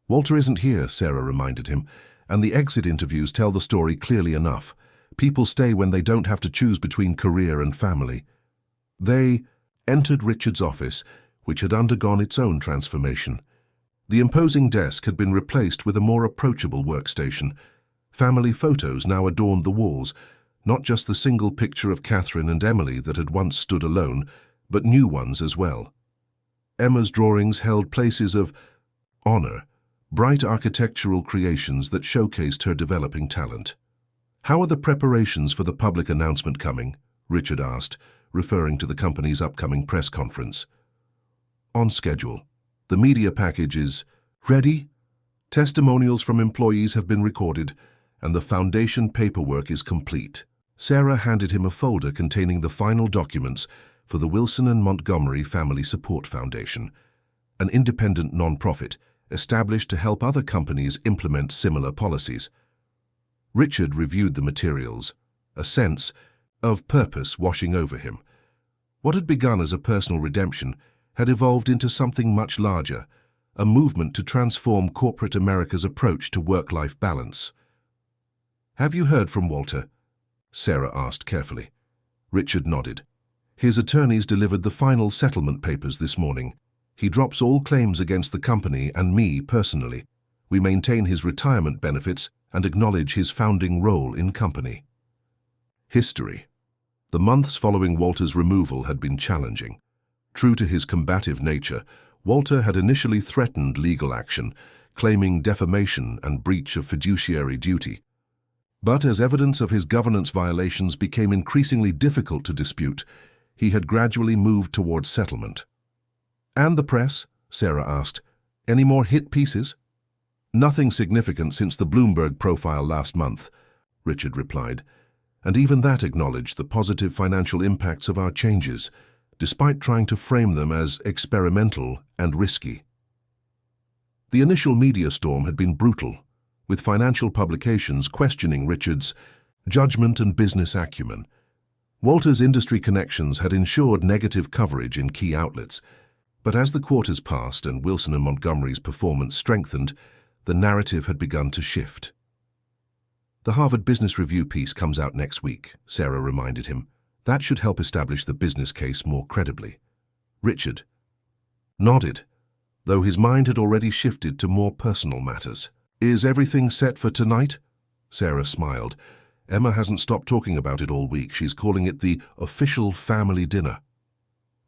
Walter isn't here, Sarah reminded him, and the exit interviews tell the story clearly enough. People stay when they don't have to choose between career and family. They entered Richard's office, which had undergone its own transformation. The imposing desk had been replaced with a more approachable workstation. Family photos now adorned the walls, not just the single picture of Catherine and Emily that had once stood alone, but new ones as well. Emma's drawings held places of honor, bright architectural creations that showcased her developing talent. "How are the preparations for the public announcement coming?" Richard asked, referring to the company's upcoming press conference. "On schedule. The media package is ready. Testimonials from employees have been recorded, and the foundation paperwork is complete." Sarah handed him a folder containing the final documents for the Wilson and Montgomery Family Support Foundation, an independent nonprofit established to help other companies implement similar policies. Richard reviewed the materials, a sense of purpose washing over him. What had begun as a personal redemption had evolved into something much larger, a movement to transform corporate America's approach to work-life balance. "Have you heard from Walter?" Sarah asked carefully. Richard nodded. "His attorneys delivered the final settlement papers this morning. He drops all claims against the company and me personally. We maintain his retirement benefits and acknowledge his founding role in company." History. The months following Walter's removal had been challenging. True to his combative nature, Walter had initially threatened legal action, claiming defamation and breach of fiduciary duty. But as evidence of his governance violations became increasingly difficult to dispute, he had gradually moved towards settlement. "And the press?" Sarah asked. "Any more hit pieces?" "Nothing significant since the Bloomberg profile last month," Richard replied, and even that acknowledged the positive financial impacts of our changes, despite trying to frame them as experimental and risky. The initial media storm had been brutal, with financial publications questioning Richard's judgment and business acumen. Walter's industry connections had ensured negative coverage in key outlets, but as the quarters passed and Wilson and Montgomery's performance strengthened, the narrative had begun to shift. "The Harvard Business Review piece comes out next week," Sarah reminded him. "That should help establish the business case more credibly." Richard nodded, though his mind had already shifted to more personal matters. "Is everything set for tonight?" Sarah smiled. "Emma hasn't stopped talking about it all week. She's calling it the official family dinner."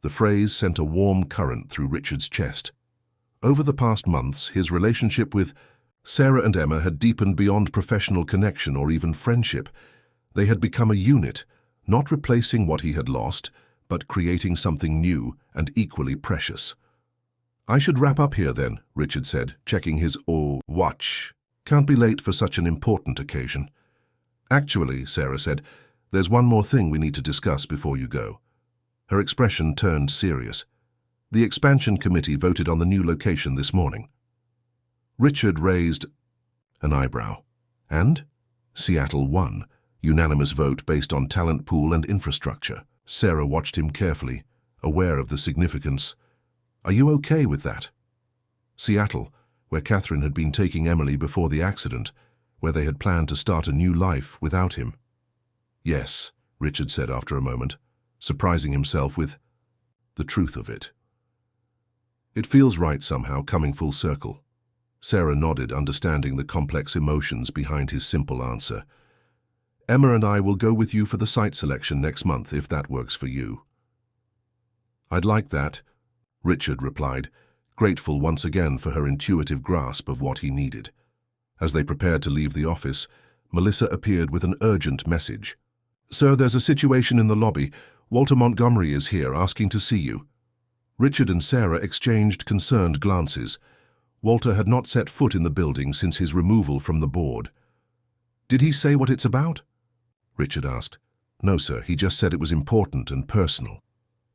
The phrase sent a warm current through Richard's chest. Over the past months, his relationship with Sarah and Emma had deepened beyond professional connection or even friendship. They had become a unit, not replacing what he had lost, but creating something new and equally precious. "I should wrap up here then," Richard said, checking his watch. "Can't be late for such an important occasion." "Actually," Sarah said, "there's one more thing we need to discuss before you go." Her expression turned serious. "The expansion committee voted on the new location this morning." Richard raised an eyebrow. "And?" "Seattle won. Unanimous vote based on talent pool and infrastructure." Sarah watched him carefully, aware of the significance. "Are you okay with that?" Seattle, where Catherine had been taking Emily before the accident, where they had planned to start a new life without him. "Yes," Richard said after a moment, surprising himself with the truth of it. "It feels right somehow, coming full circle." Sarah nodded, understanding the complex emotions behind his simple answer. "Emma and I will go with you for the site selection next month, if that works for you." "I'd like that," Richard replied, grateful once again for her intuitive grasp of what he needed. As they prepared to leave the office, Melissa appeared with an urgent message. "Sir, there's a situation in the lobby. Walter Montgomery is here, asking to see you." Richard and Sarah exchanged concerned glances. Walter had not set foot in the building since his removal from the board. "Did he say what it's about?" Richard asked. "No, sir. He just said it was important and personal."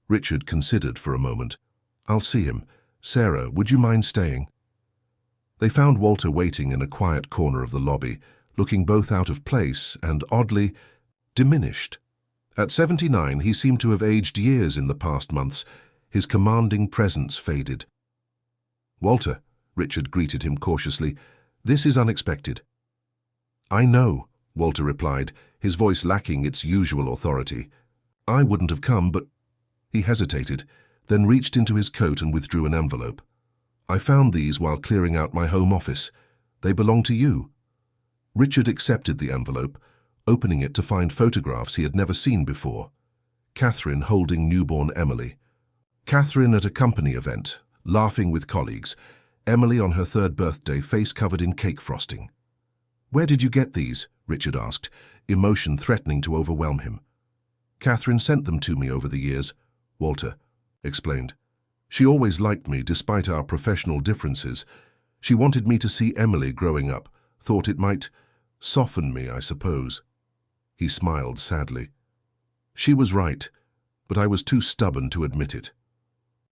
Richard considered for a moment. "I'll see him. Sarah, would you mind staying?" They found Walter waiting in a quiet corner of the lobby, looking both out of place and, oddly, diminished. At 79, he seemed to have aged years in the past months. His commanding presence faded. "Walter," Richard greeted him cautiously, "this is unexpected." "I know," Walter replied, his voice lacking its usual authority. "I wouldn't have come, but—" He hesitated, then reached into his coat and withdrew an envelope. "I found these while clearing out my home office. They belong to you." Richard accepted the envelope, opening it to find photographs he had never seen before. Catherine holding newborn Emily. Catherine at a company event, laughing with colleagues. Emily on her 3rd birthday, face covered in cake frosting. "Where did you get these?" Richard asked, emotion threatening to overwhelm him. "Catherine sent them to me over the years," Walter explained. "She always liked me despite our professional differences. She wanted me to see Emily growing up, thought it might soften me, I suppose." He smiled sadly. "She was right, but I was too stubborn to admit it."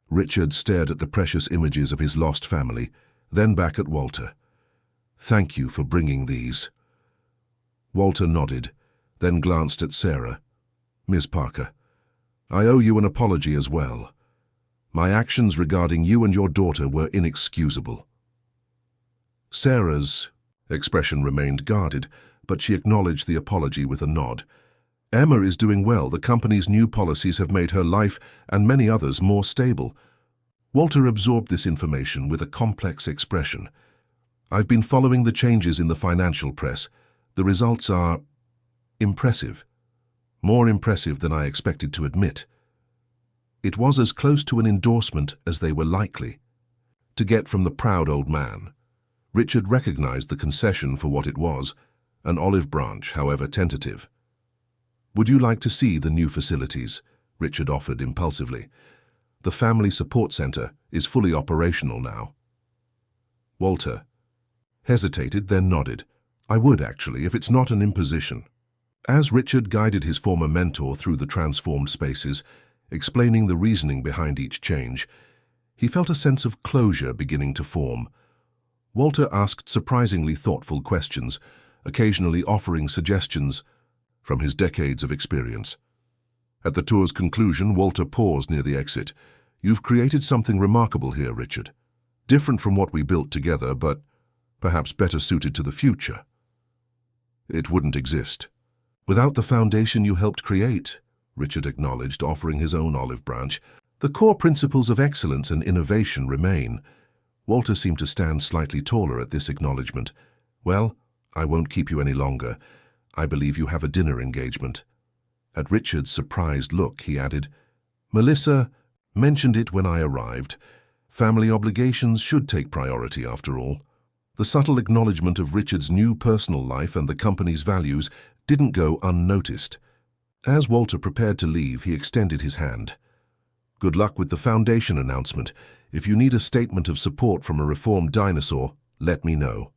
Richard stared at the precious images of his lost family, then back at Walter. "Thank you for bringing these." Walter nodded, then glanced at Sarah. "Miss Parker, I owe you an apology as well. My actions regarding you and your daughter were inexcusable." Sarah's expression remained guarded, but she acknowledged the apology with a nod. "Emma is doing well. The company's new policies have made her life and many others more stable." Walter absorbed this information with a complex expression. "I've been following the changes in the financial press. The results are impressive. More impressive than I expected to admit." It was as close to an endorsement as they were likely to get from the proud old man. Richard recognized the concession for what it was, an olive branch, however tentative. "Would you like to see the new facilities?" Richard offered impulsively. "The Family Support Center is fully operational now." Walter hesitated, then nodded. "I would, actually, if it's not an imposition." As Richard guided his former mentor through the transformed spaces, explaining the reasoning behind each change, he felt a sense of closure beginning to form. Walter asked surprisingly thoughtful questions, occasionally offering suggestions from his decades of experience. At the tour's conclusion, Walter paused near the exit. "You've created something remarkable here, Richard. Different from what we built together, but perhaps better suited to the future. It wouldn't exist without the foundation you helped create," Richard acknowledged, offering his own olive branch. "The core principles of excellence and innovation remain." Walter seemed to stand slightly taller at this acknowledgement. "Well, I won't keep you any longer. I believe you have a dinner engagement." At Richard's surprised look, he added, "Melissa mentioned it when I arrived. Family obligations should take priority after all." The subtle acknowledgement of Richard's new personal life and the company's values didn't go unnoticed. As Walter prepared to leave, he extended his hand. "Good luck with the foundation announcement. If you need a statement of support from a reformed dinosaur, let me know."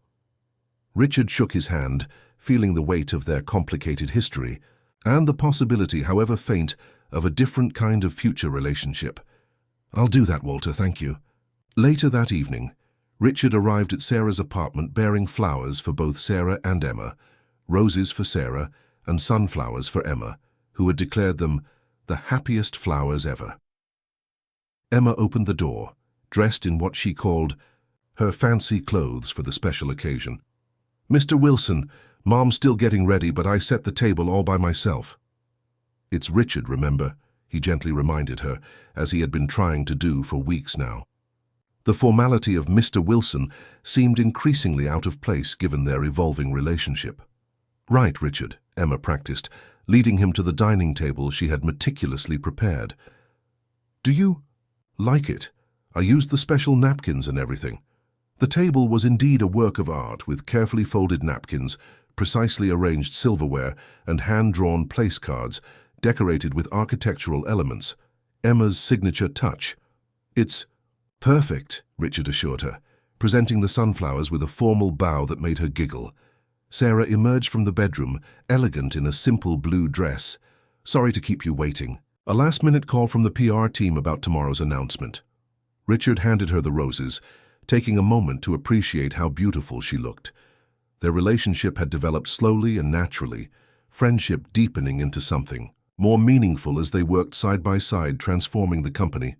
Richard shook his hand, feeling the weight of their complicated history, and the possibility, however faint, of a different kind of future relationship. "I'll do that, Walter, thank you." Later that evening, Richard arrived at Sarah's apartment bearing flowers for both Sarah and Emma, roses for Sarah and sunflowers for Emma, who had declared them the happiest flowers ever. Emma opened the door, dressed in what she called her fancy clothes for the special occasion. "Mr. Wilson, Mom's still getting ready, but I set the table all by myself." "It's Richard, remember?" he gently reminded her, as he had been trying to do for weeks now. The formality of Mr. Wilson seemed increasingly out of place given their evolving relationship. "Right, Richard," Emma practiced, leading him to the dining table she had meticulously prepared. "Do you like it? I used the special napkins and everything." The table was indeed a work of art, with carefully folded napkins, precisely arranged silverware, and hand-drawn place cards, decorated with architectural elements, Emma's signature touch. "It's perfect," Richard assured her, presenting the sunflowers with a formal bow that made her giggle. Sarah emerged from the bedroom, elegant in a simple blue dress. "Sorry to keep you waiting." A last-minute call from the PR team about tomorrow's announcement. Richard handed her the roses, taking a moment to appreciate how beautiful she looked. Their relationship had developed slowly and naturally, friendship deepening into something more meaningful as they worked side by side, transforming the company.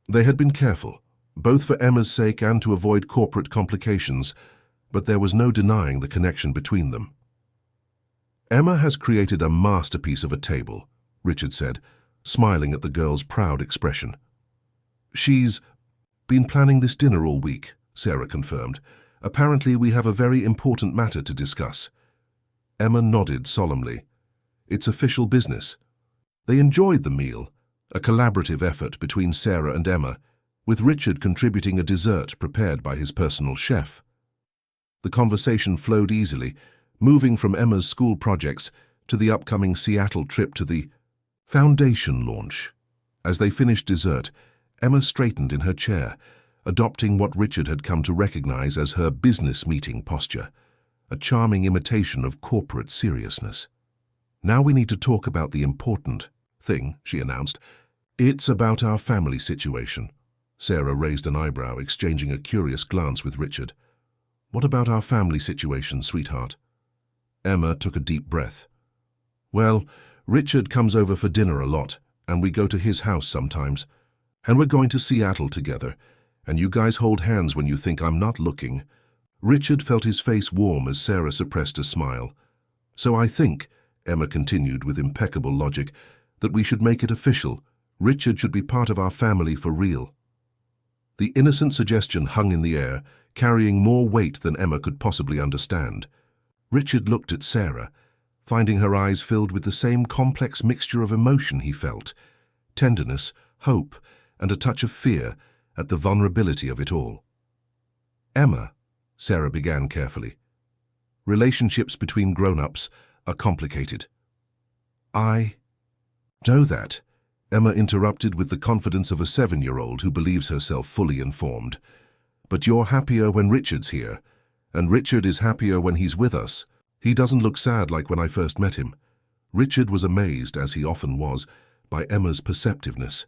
They had been careful, both for Emma's sake and to avoid corporate complications, but there was no denying the connection between them. "Emma has created a masterpiece of a table," Richard said, smiling at the girl's proud expression. "She's been planning this dinner all week," Sarah confirmed. "Apparently we have a very important matter to discuss." Emma nodded solemnly. "It's official business." They enjoyed the meal, a collaborative effort between Sarah and Emma, with Richard contributing a dessert prepared by his personal chef. The conversation flowed easily, moving from Emma's school projects to the upcoming Seattle trip to the foundation launch. As they finished dessert, Emma straightened in her chair, adopting what Richard had come to recognize as her business meeting posture, a charming imitation of corporate seriousness. "Now we need to talk about the important thing," she announced. "It's about our family situation." Sarah raised an eyebrow, exchanging a curious glance with Richard. "What about our family situation, sweetheart?" Emma took a deep breath. "Well, Richard comes over for dinner a lot, and we go to his house sometimes. And we're going to Seattle together, and you guys hold hands when you think I'm not looking." Richard felt his face warm as Sarah suppressed a smile. "So I think," Emma continued with impeccable logic, "that we should make it official. Richard should be part of our family for real." The innocent suggestion hung in the air, carrying more weight than Emma could possibly understand. Richard looked at Sarah, finding her eyes filled with the same complex mixture of emotion he felt: tenderness, hope, and a touch of fear at the vulnerability of it all. "Emma," Sarah began carefully, "relationships between grown-ups are complicated." "I know that," Emma interrupted with the confidence of a 7-year-old who believes herself fully informed. "But you're happier when Richard's here, and Richard is happier when he's with us. He doesn't look sad like when I first met him." Richard was amazed, as he often was, by Emma's perceptiveness.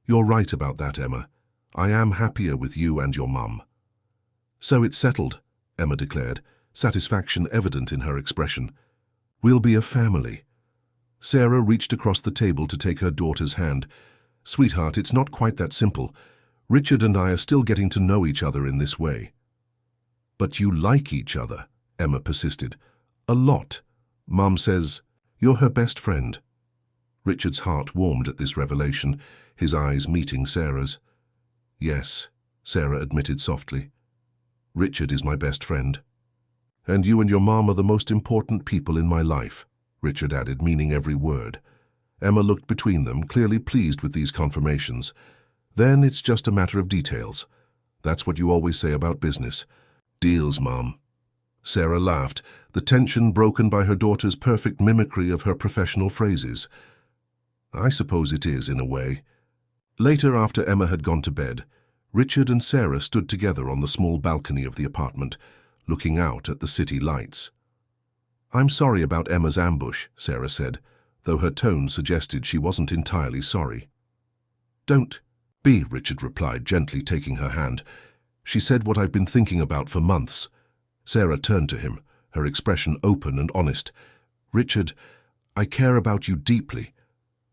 "You're right about that, Emma. I am happier with you and your mum." "So it's settled," Emma declared, satisfaction evident in her expression. "We'll be a family." Sarah reached across the table to take her daughter's hand. "Sweetheart, it's not quite that simple. Richard and I are still getting to know each other in this way." "But you like each other," Emma persisted. "A lot. Mum says you're her best friend." Richard's heart warmed at this revelation, his eyes meeting Sarah's. "Yes," Sarah admitted softly. "Richard is my best friend. And you and your mom are the most important people in my life," Richard added, meaning every word. Emma looked between them, clearly pleased with these confirmations. "Then it's just a matter of details. That's what you always say about business. Deals, Mom." Sarah laughed, the tension broken by her daughter's perfect mimicry of her professional phrases. "I suppose it is, in a way." Later, after Emma had gone to bed, Richard and Sarah stood together on the small balcony of the apartment, looking out at the city lights. "I'm sorry about Emma's ambush," Sarah said, though her tone suggested she wasn't entirely sorry. "Don't be," Richard replied, gently taking her hand. "She said what I've been thinking about for months." Sarah turned to him, her expression open and honest. "Richard, I care about you deeply,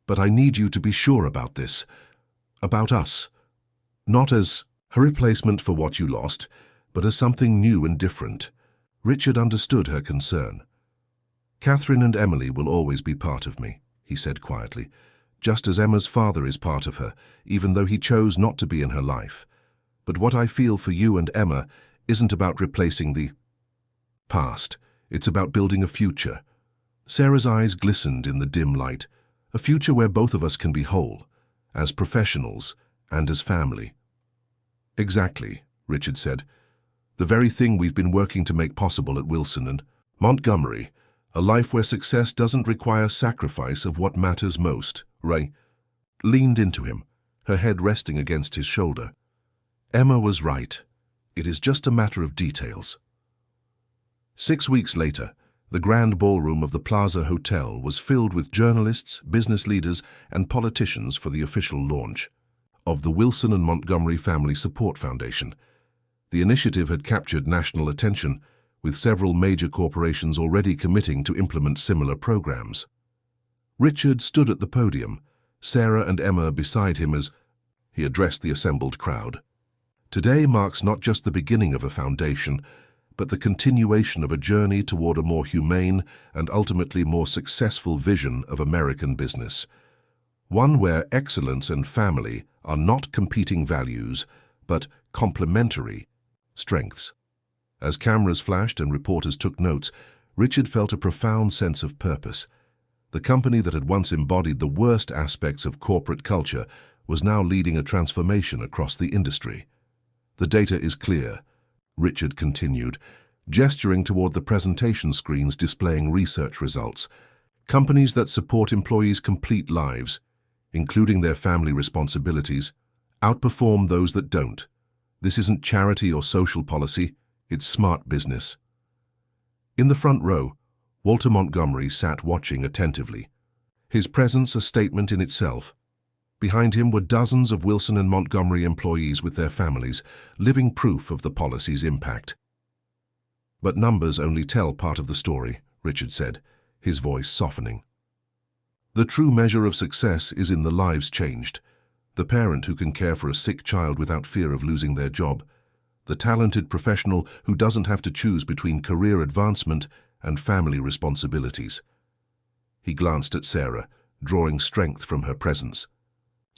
but I need you to be sure about this. About us. Not as a replacement for what you lost, but as something new and different." Richard understood her concern. "Catherine and Emily will always be part of me," he said quietly, "just as Emma's father is part of her, even though he chose not to be in her life. But what I feel for you and Emma isn't about replacing the past. It's about building a future." Sarah's eyes glistened in the dim light, a future where both of us can be whole, as professionals and as family. "Exactly," Richard said. "The very thing we've been working to make possible at Wilson and Montgomery, a life where success doesn't require sacrifice of what matters most." Ray leaned into him, her head resting against his shoulder. "Emma was right. It is just a matter of details." 6 weeks later, The grand ballroom of the Plaza Hotel was filled with journalists, business leaders, and politicians for the official launch of the Wilson and Montgomery Family Support Foundation. The initiative had captured national attention, with several major corporations already committing to implement similar programs. Richard stood at the podium, Sarah and Emma beside him as he addressed the assembled crowd. Today marks not just the beginning of a foundation, but the continuation of a journey toward a more humane and ultimately more successful vision of American business. One where excellence and family are not competing values, but complementary strengths. As cameras flashed and reporters took notes, Richard felt a profound sense of purpose. The company that had once embodied the worst aspects of corporate culture was now leading a transformation across the industry. The data is clear, Richard continued, gesturing toward the presentation screens displaying research results. Companies that support employees' complete lives, including their family responsibilities, outperform those that don't. This isn't charity or social policy, it's smart business. In the front row, Walter Montgomery sat watching attentively, his presence a statement in itself. Behind him were dozens of Wilson and Montgomery employees with their families, living proof of the policy's impact. But numbers only tell part of the story, Richard said, his voice softening. The true measure of success is in the lives changed. The parent who can care for a sick child without fear of losing their job. The talented professional who doesn't have to choose between career advancement and family responsibilities. He glanced at Sarah, drawing strength from her presence.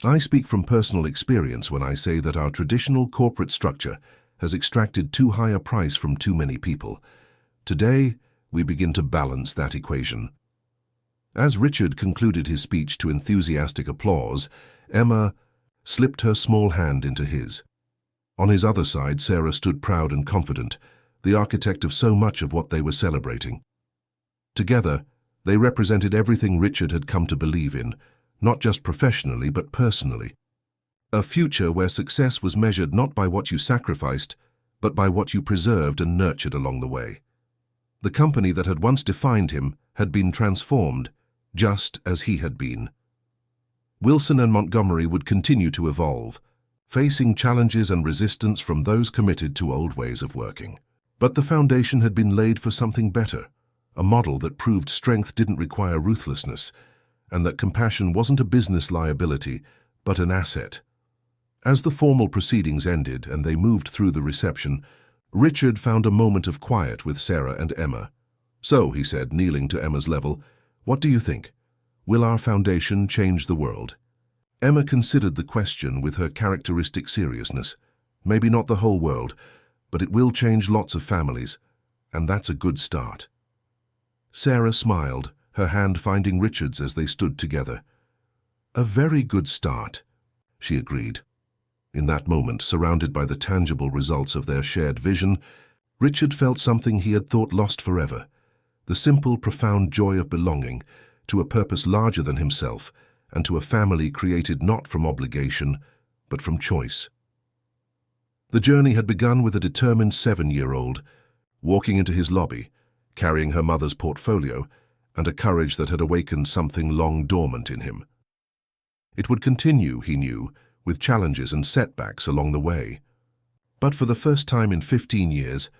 I speak from personal experience when I say that our traditional corporate structure has extracted too high a price from too many people. Today, we begin to balance that equation. As Richard concluded his speech to enthusiastic applause, Emma slipped her small hand into his. On his other side, Sarah stood proud and confident, the architect of so much of what they were celebrating. Together, they represented everything Richard had come to believe in, not just professionally but personally. A future where success was measured not by what you sacrificed, but by what you preserved and nurtured along the way. The company that had once defined him had been transformed, just as he had been. Wilson and Montgomery would continue to evolve, facing challenges and resistance from those committed to old ways of working. But the foundation had been laid for something better, a model that proved strength didn't require ruthlessness, and that compassion wasn't a business liability, but an asset. As the formal proceedings ended and they moved through the reception, Richard found a moment of quiet with Sarah and Emma. So, he said, kneeling to Emma's level, what do you think? Will our foundation change the world? Emma considered the question with her characteristic seriousness. Maybe not the whole world, but it will change lots of families, and that's a good start. Sarah smiled, her hand finding Richard's as they stood together. A very good start, she agreed. In that moment, surrounded by the tangible results of their shared vision, Richard felt something he had thought lost forever, the simple, profound joy of belonging to a purpose larger than himself and to a family created not from obligation, but from choice. The journey had begun with a determined 7-year-old, walking into his lobby, carrying her mother's portfolio, and a courage that had awakened something long dormant in him. It would continue, he knew, with challenges and setbacks along the way. But for the first time in 15 years,